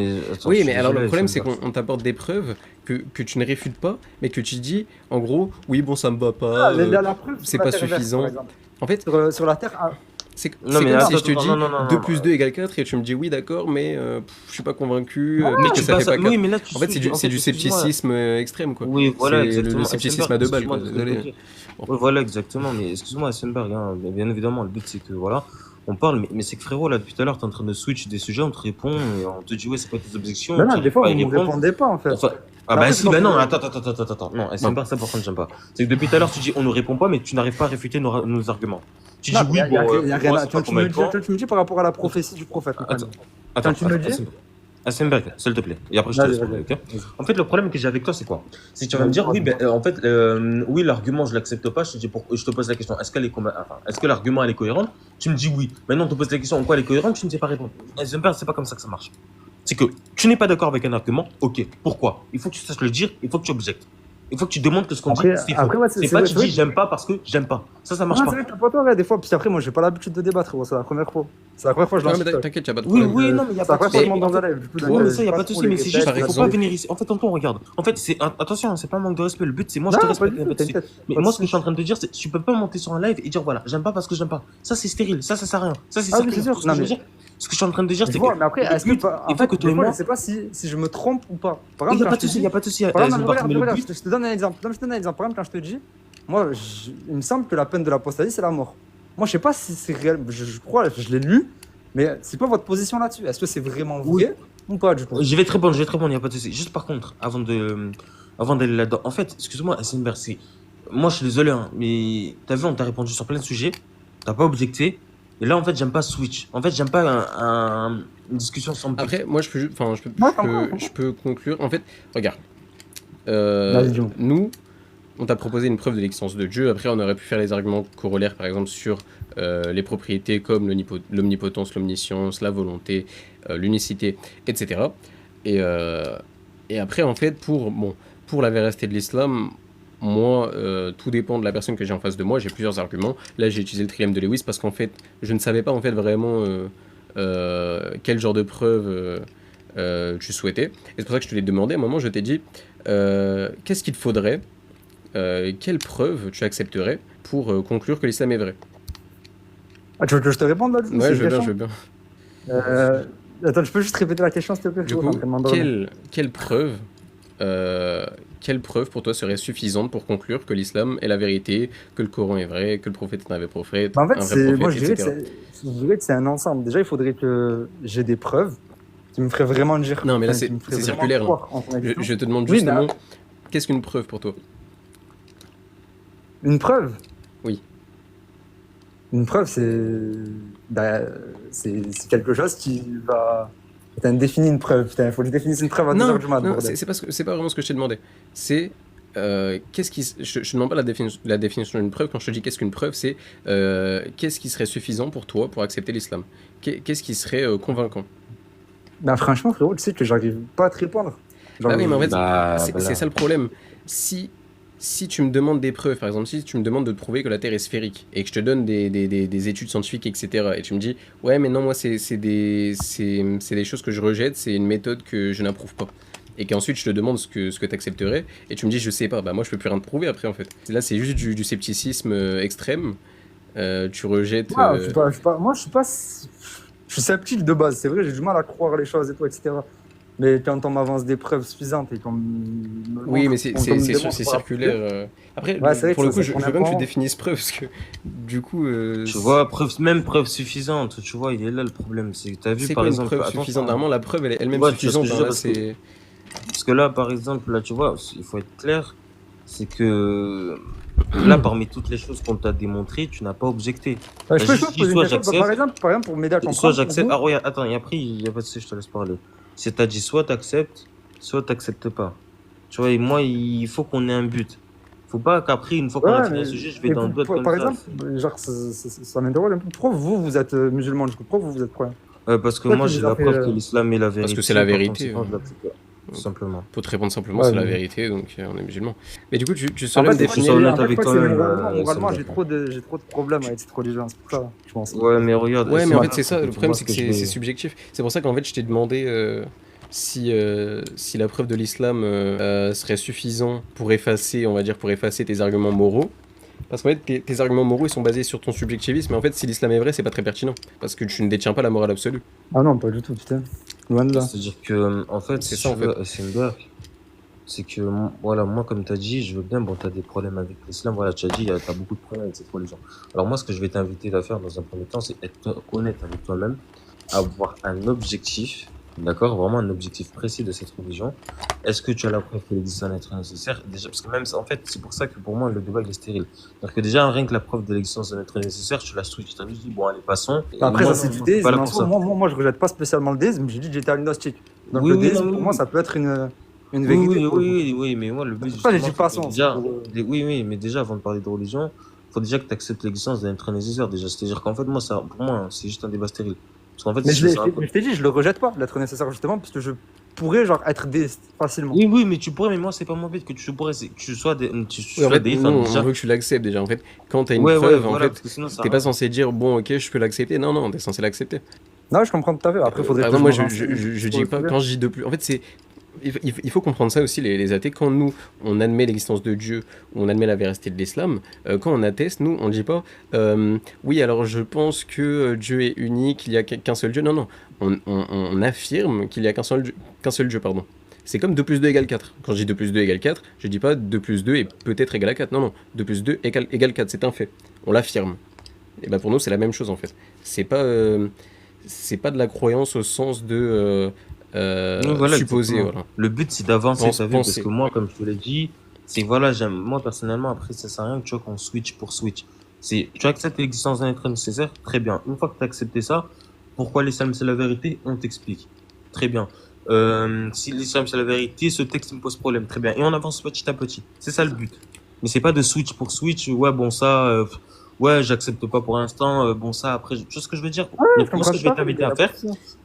Oui, je suis mais alors le désolé, problème, c'est c'est une qu'on t'apporte des preuves que tu ne réfutes pas, mais que tu dis, en gros, oui, bon, ça me va pas. Ah, la preuve c'est sur la pas Terre verte, suffisant. par exemple. En fait, Sur la Terre, c'est Non, mais comme attends, si je te attends, dis non, 2 plus 2 égale 4 et tu me dis oui, d'accord, mais je suis pas convaincu, Non, peut-être que tu ça fait passes- pas 4. oui, mais là, tu En fait, suis- c'est du excuse-moi. scepticisme extrême, quoi. Oui, voilà, C'est exactement. le scepticisme à 2 balles, quoi. Excuse-moi, Désolé. Oui, voilà, exactement. Mais excuse-moi, Heisenberg, hein, bien évidemment, le but c'est que voilà, on parle, mais c'est que frérot, là, depuis tout à l'heure, t'es en train de switch des sujets, on te répond, et on te dit, ouais, c'est quoi tes objections? non, tu des fois, arrives vous pas ne à y me répondre. répondez pas, en fait. Enfin, ah Non, bah mais si, c'est bah pas non, pour- attends. Non, Heisenberg, ça par contre, j'aime pas. C'est que depuis tout à l'heure, tu dis, on ne répond pas, mais tu n'arrives pas à réfuter nos arguments. Tu dis, Non, oui, y a bon, rien pour moi, à. c'est pas Tu me convaincant. dis par rapport à la prophétie du prophète. Attends, Quand tu me dis. Heisenberg, s'il te plaît. Et après, je te Vas-y, laisse vas-y. parler, ok? En fait, le problème que j'ai avec toi, c'est quoi? C'est que tu vas Vas-y, me dire, oui, vas-y. ben, en fait, oui, l'argument, je l'accepte pas. Je te pose la question, est-ce que l'argument, elle est cohérente? Tu me dis oui. Maintenant, on te pose la question, en quoi elle est cohérente? Tu ne sais pas répondre. Heisenberg, c'est pas comme ça que ça marche. C'est que tu n'es pas d'accord avec un argument, ok. Pourquoi? Il faut que tu saches le dire, il faut que tu objectes. Il faut que tu demandes que ce qu'on dit, Après- c'est faux. après, ouais, c'est c'est pas vrai, tu c'est dis vrai. j'aime pas parce que j'aime pas. Ça marche Non, pas. c'est vrai que t'as pas tort, ouais, des fois. Puis après, moi, j'ai pas l'habitude de débattre, gros, c'est la première fois. C'est la première fois que je Ouais, lance mais ça. t'inquiète, y'a pas de Oui, problème. oui, non, mais il y a C'est la pas première de fois que je souci. monte dans un live. Du coup, Ouais, mais ça, il n'y a pas pas de souci, trop mais les c'est juste par qu'il faut exemple- pas venir ici. En fait, tonton, regarde. En fait, c'est attention, c'est pas un manque de respect. Le but, c'est moi, je Non, te pas respecte. du y a tout, pas de souci. t'inquiète. Mais Pas de moi, ce que souci. je suis en train de te dire, c'est tu peux pas monter sur un live et dire voilà, j'aime pas parce que j'aime pas. Ça, c'est stérile. Ça sert à rien. Ça, c'est Ah oui, stérile. c'est sûr. Ce que je veux dire, ce que je suis en train de te dire, Je c'est vois, que mais après, le est-ce que but, pas. il faut que toi et des fois, moi. je sais pas si je me trompe ou pas. Par Il n'y exemple, a quand pas je de te souci, il dis. n'y a pas de souci. Par exemple, Heisenberg, mais le regarde, but. je te donne un exemple. Non, je te donne un exemple. Par exemple, quand je te dis, moi, il me semble que la peine de l'apostasie, c'est la mort. Moi, je sais pas si c'est réel. Je crois, je l'ai lu, mais c'est quoi votre position là-dessus? Est-ce que c'est vraiment vrai ou pas, du coup? Je vais te répondre, il n'y a pas de souci. Juste par contre, avant d'aller là-dedans, en fait, excuse-moi, Heisenberg, moi, je suis désolé, hein, mais t'as vu, on t'a répondu sur plein de sujets, t'as pas objecté. Et là, en fait, j'aime pas switch. En fait, j'aime pas une discussion sans but. Après, moi, enfin, Ouais, je comprends. je peux conclure. En fait, regarde. Vas-y, dis-moi. Nous, on t'a proposé une preuve de l'existence de Dieu. Après, on aurait pu faire les arguments corollaires, par exemple, sur les propriétés comme l'omnipotence, l'omniscience, la volonté, l'unicité, etc. Et, euh, et après, en fait, pour la véracité de l'islam, moi, tout dépend de la personne que j'ai en face de moi. J'ai plusieurs arguments. Là, j'ai utilisé le trilemme de Lewis parce qu'en fait, je ne savais pas en fait vraiment quel genre de preuve tu souhaitais. Et c'est pour ça que je te l'ai demandé. À un moment, je t'ai dit, qu'est-ce qu'il te faudrait, quelle preuve tu accepterais pour conclure que l'islam est vrai? Ah, tu veux que je te réponde là, du coup, c'est Ouais, une je veux bien, question. je veux bien. Euh, Attends, je peux juste répéter la question, s'il te plaît? Du Je suis en coup, train de m'endormir. euh, quelle preuve pour toi serait suffisante pour conclure que l'islam est la vérité, que le Coran est vrai, que le prophète est un vrai prophète, Bah, en fait, un vrai moi, prophète, etc. je dirais que c'est un ensemble. Déjà, il faudrait que j'ai des preuves qui me feraient vraiment dire, Non, mais là, enfin, qui me feraient c'est vraiment circulaire. Là. croire en ton existence. Je te demande Oui, mais justement, qu'est-ce qu'une preuve pour toi? une preuve, Oui. une preuve, bah, c'est quelque chose qui va. Putain, définis une preuve. Putain, il faut que je définisse une preuve à 2 Non, heures du mat, non, bordel. c'est pas vraiment ce que je t'ai demandé. C'est qu'est-ce qui. Je ne demande pas la définition d'une preuve. Quand je te dis qu'est-ce qu'une preuve, c'est qu'est-ce qui serait suffisant pour toi pour accepter l'islam? Qu'est-ce qui serait convaincant? Bah, franchement, frérot, tu sais que j'arrive pas à te répondre. Genre, Bah oui, mais en fait, Bah, c'est voilà. ça le problème. Si tu me demandes des preuves, par exemple, si tu me demandes de te prouver que la Terre est sphérique et que je te donne des études scientifiques, etc., et tu me dis, ouais, mais non, moi, c'est des choses que je rejette, c'est une méthode que je n'approuve pas. Et qu'ensuite, je te demande ce que tu accepterais, et tu me dis, je sais pas, bah moi, je peux plus rien te prouver après, en fait. Là, c'est juste du scepticisme extrême. Tu rejettes. moi, moi, je suis sceptique de base. C'est vrai, j'ai du mal à croire les choses et tout, etc. Mais quand on m'avance des preuves suffisantes et qu'on me le Oui, montre, mais qu'on me démontre c'est par la circulaire. preuve, Après, ouais, c'est vrai pour que le coup, ça je tourne veux un peu bien que en tu rond. définisses preuve, parce que du coup, Tu vois, même preuve suffisante, tu vois, il est là le problème. C'est que t'as vu, c'est par quoi une exemple, preuve attention, suffisante? hein. Normalement, la preuve, elle est Tu elle-même vois, tu vois ce que suffisante. je Hein, veux dire, là, c'est. parce que là, par exemple, là, tu vois, il faut être clair, c'est que là, parmi toutes les choses qu'on t'a démontrées, tu n'as pas objecté. Je T'as peux juste te dit, poser une soit question, par j'accepte, exemple, pour m'aider à soit comprendre, pour j'accepte. vous. Ah, regarde, attends, et après, il y a pas de souci, je te laisse parler. C'est, t'as dit, soit t'acceptes, soit t'acceptes pas. Tu vois, et moi, il faut qu'on ait un but. Faut pas qu'après, une fois qu'on a Ouais, fini un sujet, je vais mais dans d'autres comme par ça. exemple, genre, ça m'interroge un peu. Pourquoi vous êtes musulman, du coup? Pourquoi vous êtes croyant? Parce que Toi moi, qui j'ai les a la fait. preuve que l'islam est la Parce que c'est la vérité, par vérité. conséquent, je l'accepte pas. Tout simplement. Pour te répondre simplement, Ouais, c'est la mais- vérité, donc on est musulman. Mais du coup, tu En saurais fait, me Faut que tu sois définir. honnête en fait, je avec crois que c'est toi-même, ça me moralement, va. j'ai trop de problèmes avec cette religion. C'est pour ça, je pense. Ouais, mais regarde, Ouais, c'est mais en fait, bien, c'est c'est ça. que Le tu problème, vois c'est ce que que je c'est vais. subjectif. C'est pour ça qu'en fait, je t'ai demandé si la preuve de l'islam serait suffisant pour effacer, on va dire, pour effacer tes arguments moraux. Parce qu'en fait, tes arguments moraux, ils sont basés sur ton subjectivisme, mais en fait, si l'islam est vrai, c'est pas très pertinent. Parce que tu ne détiens pas la morale absolue. Ah non, pas du tout, putain. Loin de là. C'est-à-dire que, en fait, C'est si ça, tu en fait. veux, Heisenberg, c'est que, voilà, moi, comme tu as dit, je veux bien, bon, tu as des problèmes avec l'islam, voilà, tu as dit, tu as beaucoup de problèmes avec cette religion. Alors, moi, ce que je vais t'inviter à faire dans un premier temps, c'est être honnête avec toi-même, avoir un objectif, d'accord, vraiment un objectif précis de cette religion. Est-ce que tu as la preuve qu'il existe un être nécessaire? Déjà, parce que même, en fait, c'est pour ça que pour moi, le débat, il est stérile. C'est-à-dire que déjà, rien que la preuve de l'existence d'un être nécessaire, tu la switch, tu as juste dit, bon, allez, passons. Et Après, moi, ça, c'est non, du moi, je suis pas déisme. là En pour soi, ça. moi, je rejette pas spécialement le déisme. J'ai dit que j'étais agnostique. Donc, Oui, le oui, non, déisme, oui, pour moi, oui. ça peut être une Oui, vérité oui, pour le coup. oui, oui, mais moi, le but, C'est pour ça que j'ai justement, dit c'est que passons. C'est déjà, pour, oui, oui, mais déjà, avant de parler de religion, faut déjà que tu acceptes l'existence d'un être nécessaire, déjà. C'est-à-dire qu'en fait, moi, ça, pour moi, c'est juste un débat stérile. Parce qu'en fait, Mais si ça je t'ai dit, je le rejette pas, l'être nécessaire, justement, parce que je pourrais, genre, être déiste facilement. oui, oui, mais tu pourrais, mais moi, c'est pas mon but que tu pourrais, c'est que tu sois, tu Oui, en sois fait, déiste, nous, enfin, on déjà. veut que tu l'acceptes déjà. En fait, quand t'as une Ouais, ouais, preuve, en voilà, parce fait, que sinon, ça t'es pas rend. censé dire, bon, ok, je peux l'accepter. Non, non, t'es censé l'accepter. Non, je comprends tout à fait. Après, il faudrait Par que exemple, je moi, me renseigne je sur dis le pas, sujet. quand je dis de plus. En fait, il faut comprendre ça aussi, les athées. Quand nous, on admet l'existence de Dieu, ou on admet la véracité de l'islam, quand on atteste, nous, on ne dit pas, oui, alors je pense que Dieu est unique, il n'y a qu'un seul Dieu. Non, non. On affirme qu'il n'y a qu'un seul Dieu, pardon. C'est comme 2 plus 2 égale 4. Quand je dis 2 plus 2 égale 4, je dis pas 2 plus 2 est peut-être égal à 4. Non, non. 2 plus 2 égale 4, c'est un fait. On l'affirme. Et ben pour nous, c'est la même chose en fait. C'est pas de la croyance au sens de Oui, voilà, supposer, exactement. voilà. Le but, c'est d'avancer, t'as vu, parce Penser. que moi, comme je te l'ai dit, C'est voilà, moi personnellement, après, ça sert à rien que tu vois qu'on switch pour switch. Tu acceptes l'existence d'un être nécessaire, très bien. Une fois que tu as accepté ça, pourquoi l'islam c'est la vérité, on t'explique. Très bien. Si l'islam c'est la vérité, ce texte me pose problème, très bien. Et on avance petit à petit. C'est ça le but. Mais c'est pas de switch pour switch, ouais, bon, ça, ouais, j'accepte pas pour l'instant, bon, ça, après, tu vois ce que je veux dire? Je Donc, moi, ce comprends que je vais pas, t'inviter à faire,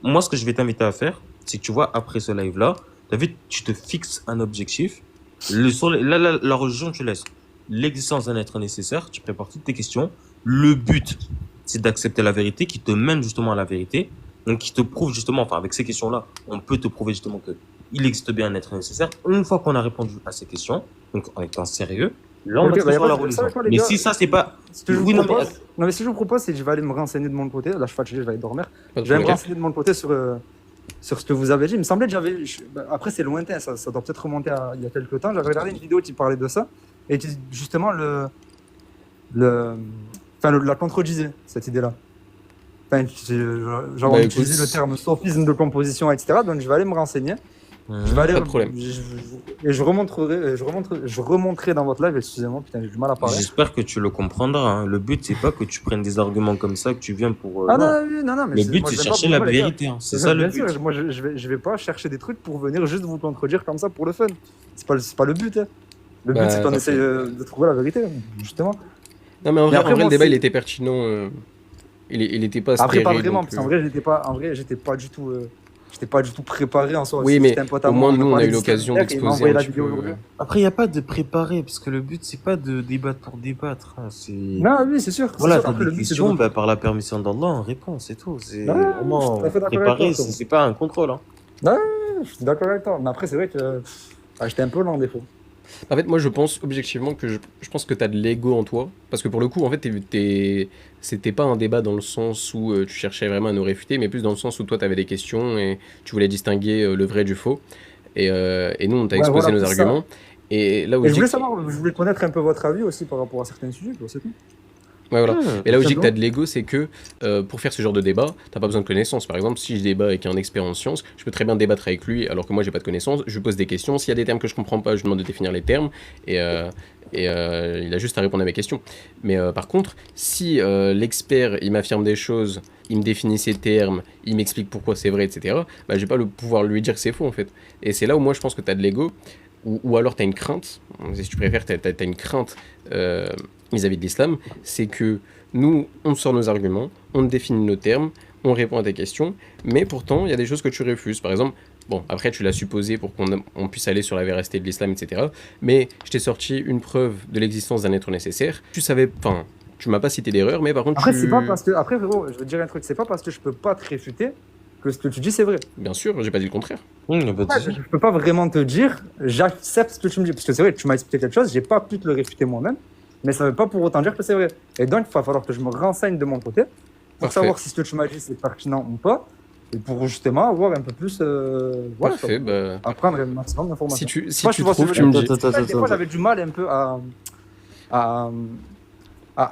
moi, ce que je vais t'inviter à faire, c'est que tu vois, après ce live-là, t'as vu, tu te fixes un objectif. La religion, tu laisses. L'existence d'un être nécessaire, tu prépares toutes tes questions. Le but, c'est d'accepter la vérité qui te mène justement à la vérité. Donc, qui te prouve justement, enfin, avec ces questions-là, on peut te prouver justement que il existe bien un être nécessaire. Une fois qu'on a répondu à ces questions, donc en étant sérieux, là, on Ok, va bah, y a sur la pas de ça religion. avec moi, les Mais gars. si ça, c'est pas. Ce que je vous Oui, non, mais propose, non, mais ce que je vous propose, c'est que je vais aller me renseigner de mon côté. Là, je suis fatigué, je vais aller dormir. Pas de Je vais me problème. renseigner de mon côté sur ce que vous avez dit. Il me semblait que après, c'est lointain, ça doit peut-être remonter il y a quelques temps. J'avais regardé une vidéo qui parlait de ça. Et qui, justement, la contredisait, cette idée-là. Enfin, genre, Bah on écoute, utilisait le terme sophisme de composition, etc. Donc, je vais aller me renseigner. Je vais aller, pas de problème. et je remonterai dans votre live. Excusez-moi, putain, j'ai du mal à parler. j'espère que tu le comprendras. Hein. Le but, c'est pas que tu prennes des arguments comme ça, que tu viens pour. Ah Non. non, oui, non, mais Le but, moi, c'est je viens pas chercher pour la moi, les gars. vérité. Hein. C'est ça le Bien but. sûr, moi je vais pas chercher des trucs pour venir juste vous contredire comme ça pour le fun. C'est pas le but. Hein. Le but Bah, c'est qu'on parfait. essaye de trouver la vérité, justement. Non, mais en Mais vrai, après, en vrai, moi, le débat, c'est- il était pertinent. Il était pas Après pas stérile. vraiment, Donc, parce qu'en vrai j'étais pas du tout, préparé en soi. oui, Si mais c'était un pote à au moi, moins, on nous, on a parlait eu l'occasion d'histoire, et il m'a d'exposer envoyé un la petit vidéo peu. aujourd'hui. Après, il n'y a pas de préparer, parce que le but, c'est pas de débattre pour débattre. Hein. C'est. Non, oui, c'est sûr. Voilà, t'as Après, des le but c'est questions, de. bah, par la permission d'Allah, on répond, c'est tout. C'est Ouais, je suis vraiment tout à fait d'accord avec préparé, toi, frérot. c'est pas un contrôle. Hein. Je suis d'accord avec toi. Mais après, c'est vrai que j'étais un peu lent des fois. En fait, moi, je pense objectivement que je pense que tu as de l'ego en toi. Parce que pour le coup, en fait, c'était pas un débat dans le sens où tu cherchais vraiment à nous réfuter, mais plus dans le sens où toi, tu avais des questions et tu voulais distinguer le vrai du faux. Et nous, on t'a Ouais, exposé voilà, nos plus ça. arguments. Et là où Et je je dis voulais que... savoir, je voulais connaître un peu votre avis aussi par rapport à certains sujets, quoi, c'est tout. Ouais, voilà. Et là où je dis que Simplement. tu as de l'ego, c'est que pour faire ce genre de débat, t'as pas besoin de connaissances. Par exemple, si je débat avec un expert en sciences, je peux très bien débattre avec lui alors que moi j'ai pas de connaissances. Je lui pose des questions. S'il y a des termes que je comprends pas, je lui demande de définir les termes et il a juste à répondre à mes questions. Mais par contre, si l'expert il m'affirme des choses, il me définit ses termes, il m'explique pourquoi c'est vrai, etc., bah, je vais pas pouvoir lui dire que c'est faux en fait. Et c'est là où moi je pense que tu as de l'ego ou alors tu as une crainte, si tu préfères, tu as une crainte vis-à-vis de l'islam, c'est que nous, on sort nos arguments, on définit nos termes, on répond à tes questions, mais pourtant, il y a des choses que tu refuses. Par exemple, bon, après, tu l'as supposé pour qu'on puisse aller sur la véracité de l'islam, etc. Mais je t'ai sorti une preuve de l'existence d'un être nécessaire. Tu savais, enfin, tu m'as pas cité d'erreur, mais par contre, Après, c'est pas parce que. Après, frérot, je veux te dire un truc, c'est pas parce que je peux pas te réfuter que ce que tu dis, c'est vrai. Bien sûr, j'ai pas dit le contraire. Il n'y a pas de Ouais, souci. je peux pas vraiment te dire, j'accepte ce que tu me dis. Parce que c'est vrai, tu m'as expliqué quelque chose, j'ai pas pu te le réfuter moi-même, mais ça veut pas pour autant dire que c'est vrai. Et donc, il va falloir que je me renseigne de mon côté pour Parfait. savoir si ce que tu m'as dit, c'est pertinent ou pas. Et pour justement avoir un peu plus. Voilà, Parfait, bah, apprendre un maximum d'informations. si Moi, tu vois ce trouves, que tu je me veux dis. dire. Des fois, j'avais du mal un peu à, à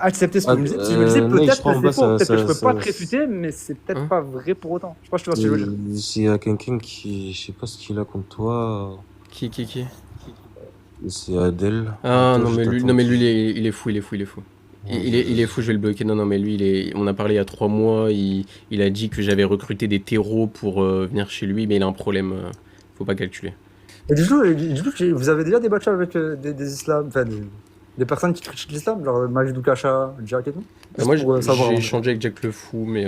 accepter ce que vous me dites. Si je me disais mec, peut-être je crois, que en c'est bas, faux, ça- peut-être que je peux ça- pas ça- te réfuter, mais c'est peut-être Hein pas vrai pour autant. Je sais pas si tu vois ce que je veux dire. S'il y a quelqu'un qui, je sais pas ce qu'il a contre toi, Qui c'est Adèle. Ah Attends, non je mais lui, t'attends. non mais lui il est fou. Il est fou, je vais le bloquer. Non mais lui on a parlé il y a 3 mois, il a dit que j'avais recruté des terreaux pour venir chez lui, mais il a un problème, faut pas calculer. Et du coup, vous avez déjà débattu avec des islams, enfin des personnes qui critiquent l'islam, genre Majid Oukacha, Jack et tout. Juste Moi pour savoir. j'ai échangé avec Jack le Fou, mais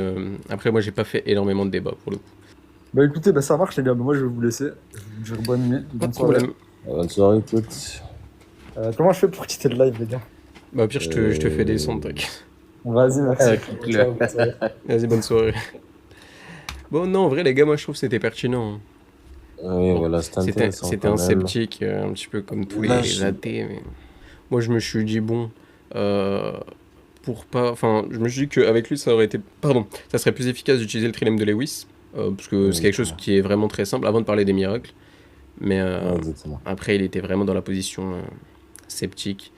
après moi j'ai pas fait énormément de débats pour le coup. Bah écoutez, ça marche les gars, moi je vais vous laisser. Je vous bonne nuit. Pas Bonne de soirée. problème. Bonne soirée, toutes. Comment je fais pour quitter le live les gars? Bah au pire je te fais descendre, tac. Vas-y, merci. Clique-le. Ciao, bonne soirée. Vas-y, bonne soirée. Bon non, en vrai les gars, moi je trouve que c'était pertinent. Oui, voilà, c'était intéressant. C'était quand un même. sceptique, un petit peu comme tous Là, les athées. Mais... Moi, je me suis dit, bon, pour pas. Enfin, je me suis dit qu'avec lui, ça aurait été. Pardon, ça serait plus efficace d'utiliser le trilemme de Lewis, parce que c'est quelque chose qui est vraiment très simple avant de parler des miracles. Mais Ouais, exactement. après, il était vraiment dans la position sceptique.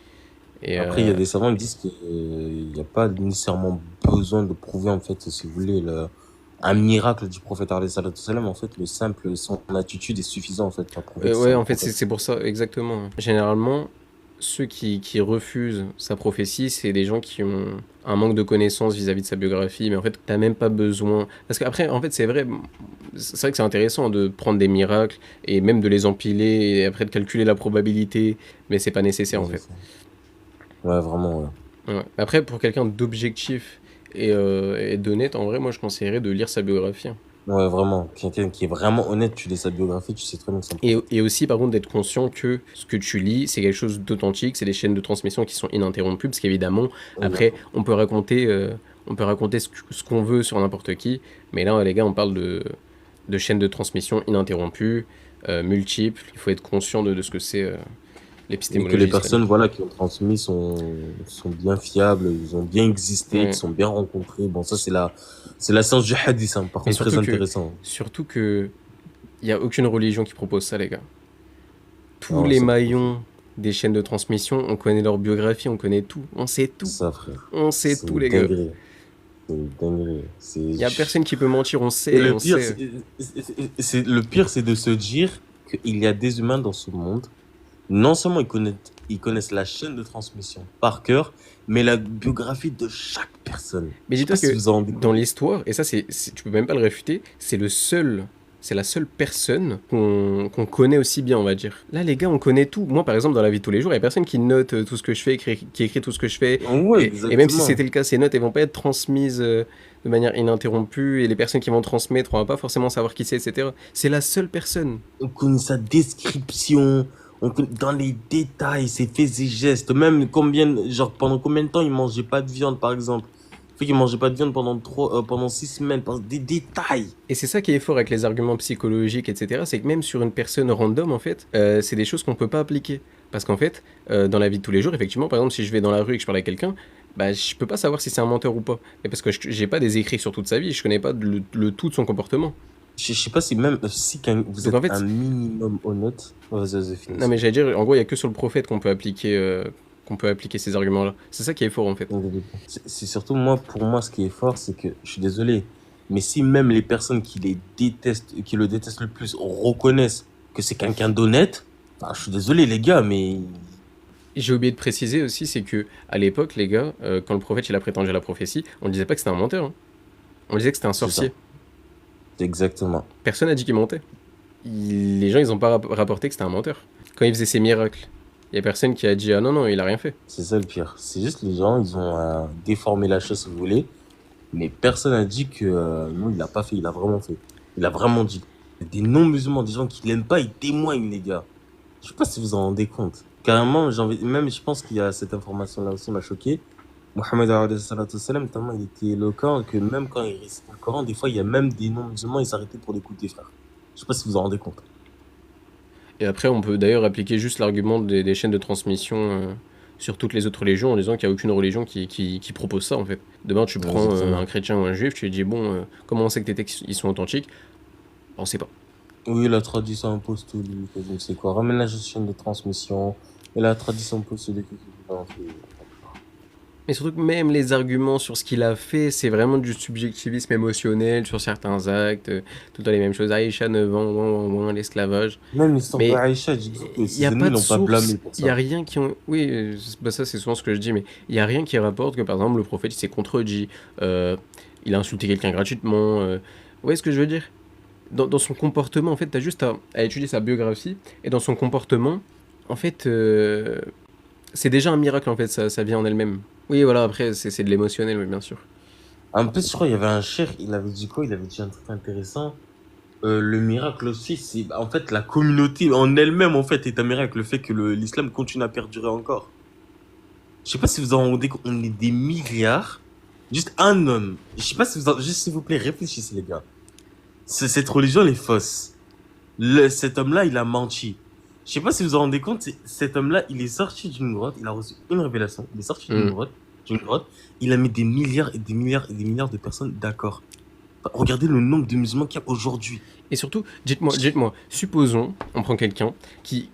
Et, Après, il y a des savants qui disent qu'il n'y a pas nécessairement besoin de prouver, en fait, si vous voulez, un miracle du prophète alayhi salatu wassalam, en fait, le simple, son attitude est suffisant, en fait, pour prouver que c'est Ouais, un en fait, prophète. c'est pour ça, exactement. Généralement, ceux qui refusent sa prophétie, c'est des gens qui ont un manque de connaissances vis-à-vis de sa biographie, mais en fait, t'as même pas besoin. Parce qu'après, en fait, c'est vrai que c'est intéressant de prendre des miracles et même de les empiler et après de calculer la probabilité, mais c'est pas nécessaire en fait. Exactement. Ouais, vraiment, ouais. Ouais. Après, pour quelqu'un d'objectif et d'honnête, en vrai, moi je conseillerais de lire sa biographie, hein. Ouais, vraiment. Quelqu'un qui est vraiment honnête, tu lis sa biographie, tu sais très bien que c'est un prophète. Et aussi, par contre, d'être conscient que ce que tu lis, c'est quelque chose d'authentique, c'est des chaînes de transmission qui sont ininterrompues, parce qu'évidemment, après, Exactement. on peut raconter ce qu'on veut sur n'importe qui, mais là, les gars, on parle de chaînes de transmission ininterrompues, multiples, il faut être conscient de ce que c'est Et que les l'épistémologie personnes, islamique. voilà, qui ont transmis sont bien fiables, ils ont bien existé, qui Ouais. sont bien rencontrés. Bon, ça, c'est la science du hadith, hein. Par Mais contre, très intéressant. surtout que, il n'y a aucune religion qui propose ça, les gars. Tous Non, les c'est trop fort. maillons des chaînes de transmission, on connaît leur biographie, on connaît tout, on sait tout. Ça, frère. On sait C'est tout, une les gars. dinguerie. C'est une dinguerie. Il y a personne qui peut mentir, on Et sait, le on pire, sait. le pire, c'est de se dire qu'il y a des humains dans ce monde. Non seulement ils connaissent la chaîne de transmission par cœur, mais la biographie de chaque personne. Mais Je sais pas dis-toi si que vous en rendez dans compte. l'histoire, et ça, tu peux même pas le réfuter, c'est la seule personne qu'on connaît aussi bien, on va dire. Là, les gars, on connaît tout. Moi, par exemple, dans la vie de tous les jours, il y a personne qui note tout ce que je fais, qui écrit tout ce que je fais. Ouais, Et même si exactement. c'était le cas, ces notes, elles vont pas être transmises de manière ininterrompue, et les personnes qui vont transmettre, on va pas forcément savoir qui c'est, etc. C'est la seule personne. On connaît sa description, on connaît dans les détails, ses faits et gestes, même genre pendant combien de temps il mangeait pas de viande, par exemple. Fait qu'il mangeait pas de viande pendant 6 semaines, des détails. Et c'est ça qui est fort avec les arguments psychologiques, etc. C'est que même sur une personne random, en fait, c'est des choses qu'on peut pas appliquer. Parce qu'en fait, dans la vie de tous les jours, effectivement, par exemple, si je vais dans la rue et que je parle à quelqu'un, bah, je peux pas savoir si c'est un menteur ou pas. Et parce que j'ai pas des écrits sur toute sa vie, je connais pas le tout de son comportement. Je sais pas si même si quand vous Donc en êtes un fait, minimum honnête. Vas-y, non finis. mais j'allais dire, en gros, il y a que sur le prophète qu'on peut appliquer ces arguments-là. C'est ça qui est fort, en fait. C'est surtout moi, pour moi, ce qui est fort, c'est que je suis désolé, mais si même les personnes qui les détestent, qui le détestent le plus, reconnaissent que c'est quelqu'un d'honnête, bah, je suis désolé, les gars, mais Et j'ai oublié de préciser aussi, c'est que à l'époque, les gars, quand le prophète il a prétendu à la prophétie, on disait pas que c'était un menteur, hein. On disait que c'était un c'est ça. sorcier. C'est exactement. Personne n'a dit qu'il mentait. Les gens, ils ont pas rapporté que c'était un menteur. Quand il faisait ses miracles, il y a personne qui a dit ah non, non, il a rien fait. C'est ça le pire. C'est juste les gens, ils ont déformé la chose, si vous voulez, mais personne n'a dit que non, il l'a pas fait, il a vraiment fait. Il a vraiment dit. Des non-musulmans, des gens qui l'aiment pas, ils témoignent, les gars. Je sais pas si vous en rendez compte. Carrément, même je pense qu'il y a cette information-là aussi m'a choqué. Mohammed alayhi salatu wassalam, tellement il était éloquent que même quand il récitait le Coran, des fois, il y a même des non-musulmans, ils s'arrêtaient pour l'écouter, frère. Je sais pas si vous en rendez compte. Et après, on peut d'ailleurs appliquer juste l'argument des chaînes de transmission sur toutes les autres religions en disant qu'il n'y a aucune religion qui propose ça en fait. Demain, tu prends Exactement. un chrétien ou un juif, tu lui dis bon, comment on sait que tes textes ils sont authentiques? On sait pas. Oui, la tradition impose tout, lui, que je ne sais quoi. Ramène la chaîne de transmission, et la tradition impose celui qui en fait. Mais surtout que même les arguments sur ce qu'il a fait, c'est vraiment du subjectivisme émotionnel sur certains actes, tout le temps les mêmes choses. Aïcha 9 ans, l'esclavage. Même l'histoire de Mais Aïcha, j'ai dit que il n'y ses a pas ennemis de l'ont pas blâmé source, pour il n'y a ça. rien qui ont... Oui, bah ça c'est souvent ce que je dis, mais il n'y a rien qui rapporte que par exemple le prophète il s'est contredit, il a insulté quelqu'un gratuitement. Vous voyez ce que je veux dire? Dans son comportement, en fait, tu as juste à étudier sa biographie, et dans son comportement, en fait, c'est déjà un miracle, en fait, ça vient en elle-même. Oui, voilà, après, c'est de l'émotionnel, oui, bien sûr. En plus, je crois qu'il y avait un cheikh, il avait dit quoi? Il avait dit un truc intéressant. Le miracle aussi, c'est en fait la communauté en elle-même, en fait, est un miracle. Le fait que l'islam continue à perdurer encore. Je sais pas si vous en rendez compte, on est des milliards. Juste un homme. Je sais pas si juste s'il vous plaît, réfléchissez, les gars. Cette religion, elle est fausse. Cet homme-là, il a menti. Je sais pas si vous en rendez compte, cet homme-là, il est sorti d'une grotte, il a reçu une révélation, il est sorti Hmm. d'une grotte, il a mis des milliards et des milliards et des milliards de personnes d'accord. Enfin, regardez le nombre de musulmans qu'il y a aujourd'hui. Et surtout, dites-moi, supposons, on prend quelqu'un qui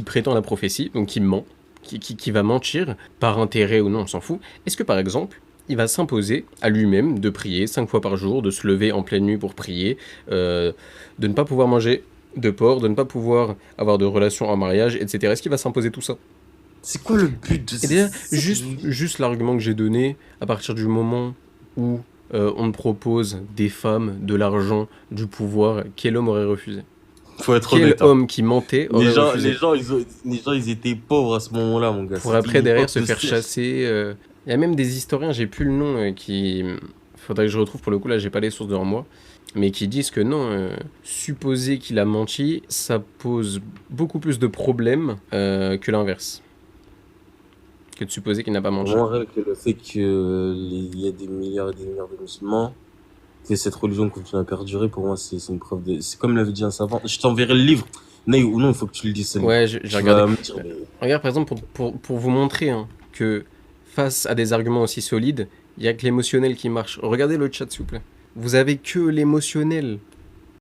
prétend la prophétie, donc qui ment, qui va mentir, par intérêt ou non, on s'en fout. Est-ce que, par exemple, il va s'imposer à lui-même de prier 5 fois par jour, de se lever en pleine nuit pour prier, de ne pas pouvoir manger de porc, de ne pas pouvoir avoir de relations en mariage, etc. Est-ce qu'il va s'imposer tout ça? C'est quoi le but de Et déjà, ça juste l'argument que j'ai donné, à partir du moment où on me propose des femmes, de l'argent, du pouvoir, quel homme aurait refusé? Faut être Quel honnête. Hein. homme qui mentait aurait refusé? Les gens, ils étaient pauvres à ce moment-là, mon gars. Pour C'était après une derrière époque se de faire stress. chasser. Il y a même des historiens, j'ai plus le nom, qui... Faudrait que je retrouve pour le coup, là j'ai pas les sources devant moi. Mais qui disent que non, supposer qu'il a menti, ça pose beaucoup plus de problèmes que l'inverse. Que de supposer qu'il n'a pas menti. Moi, rien que le fait qu'il y a des milliards et des milliards de musulmans, que cette religion continue à perdurer, pour moi, c'est une preuve de. C'est comme l'avait dit un savant. Je t'enverrai le livre. Non, ou non, il faut que tu le dises. Ouais, j'ai Tu regardé. vas me dire, mais Regarde, par exemple, pour vous montrer hein, que face à des arguments aussi solides, il n'y a que l'émotionnel qui marche. Regardez le chat, s'il vous plaît. Vous avez que l'émotionnel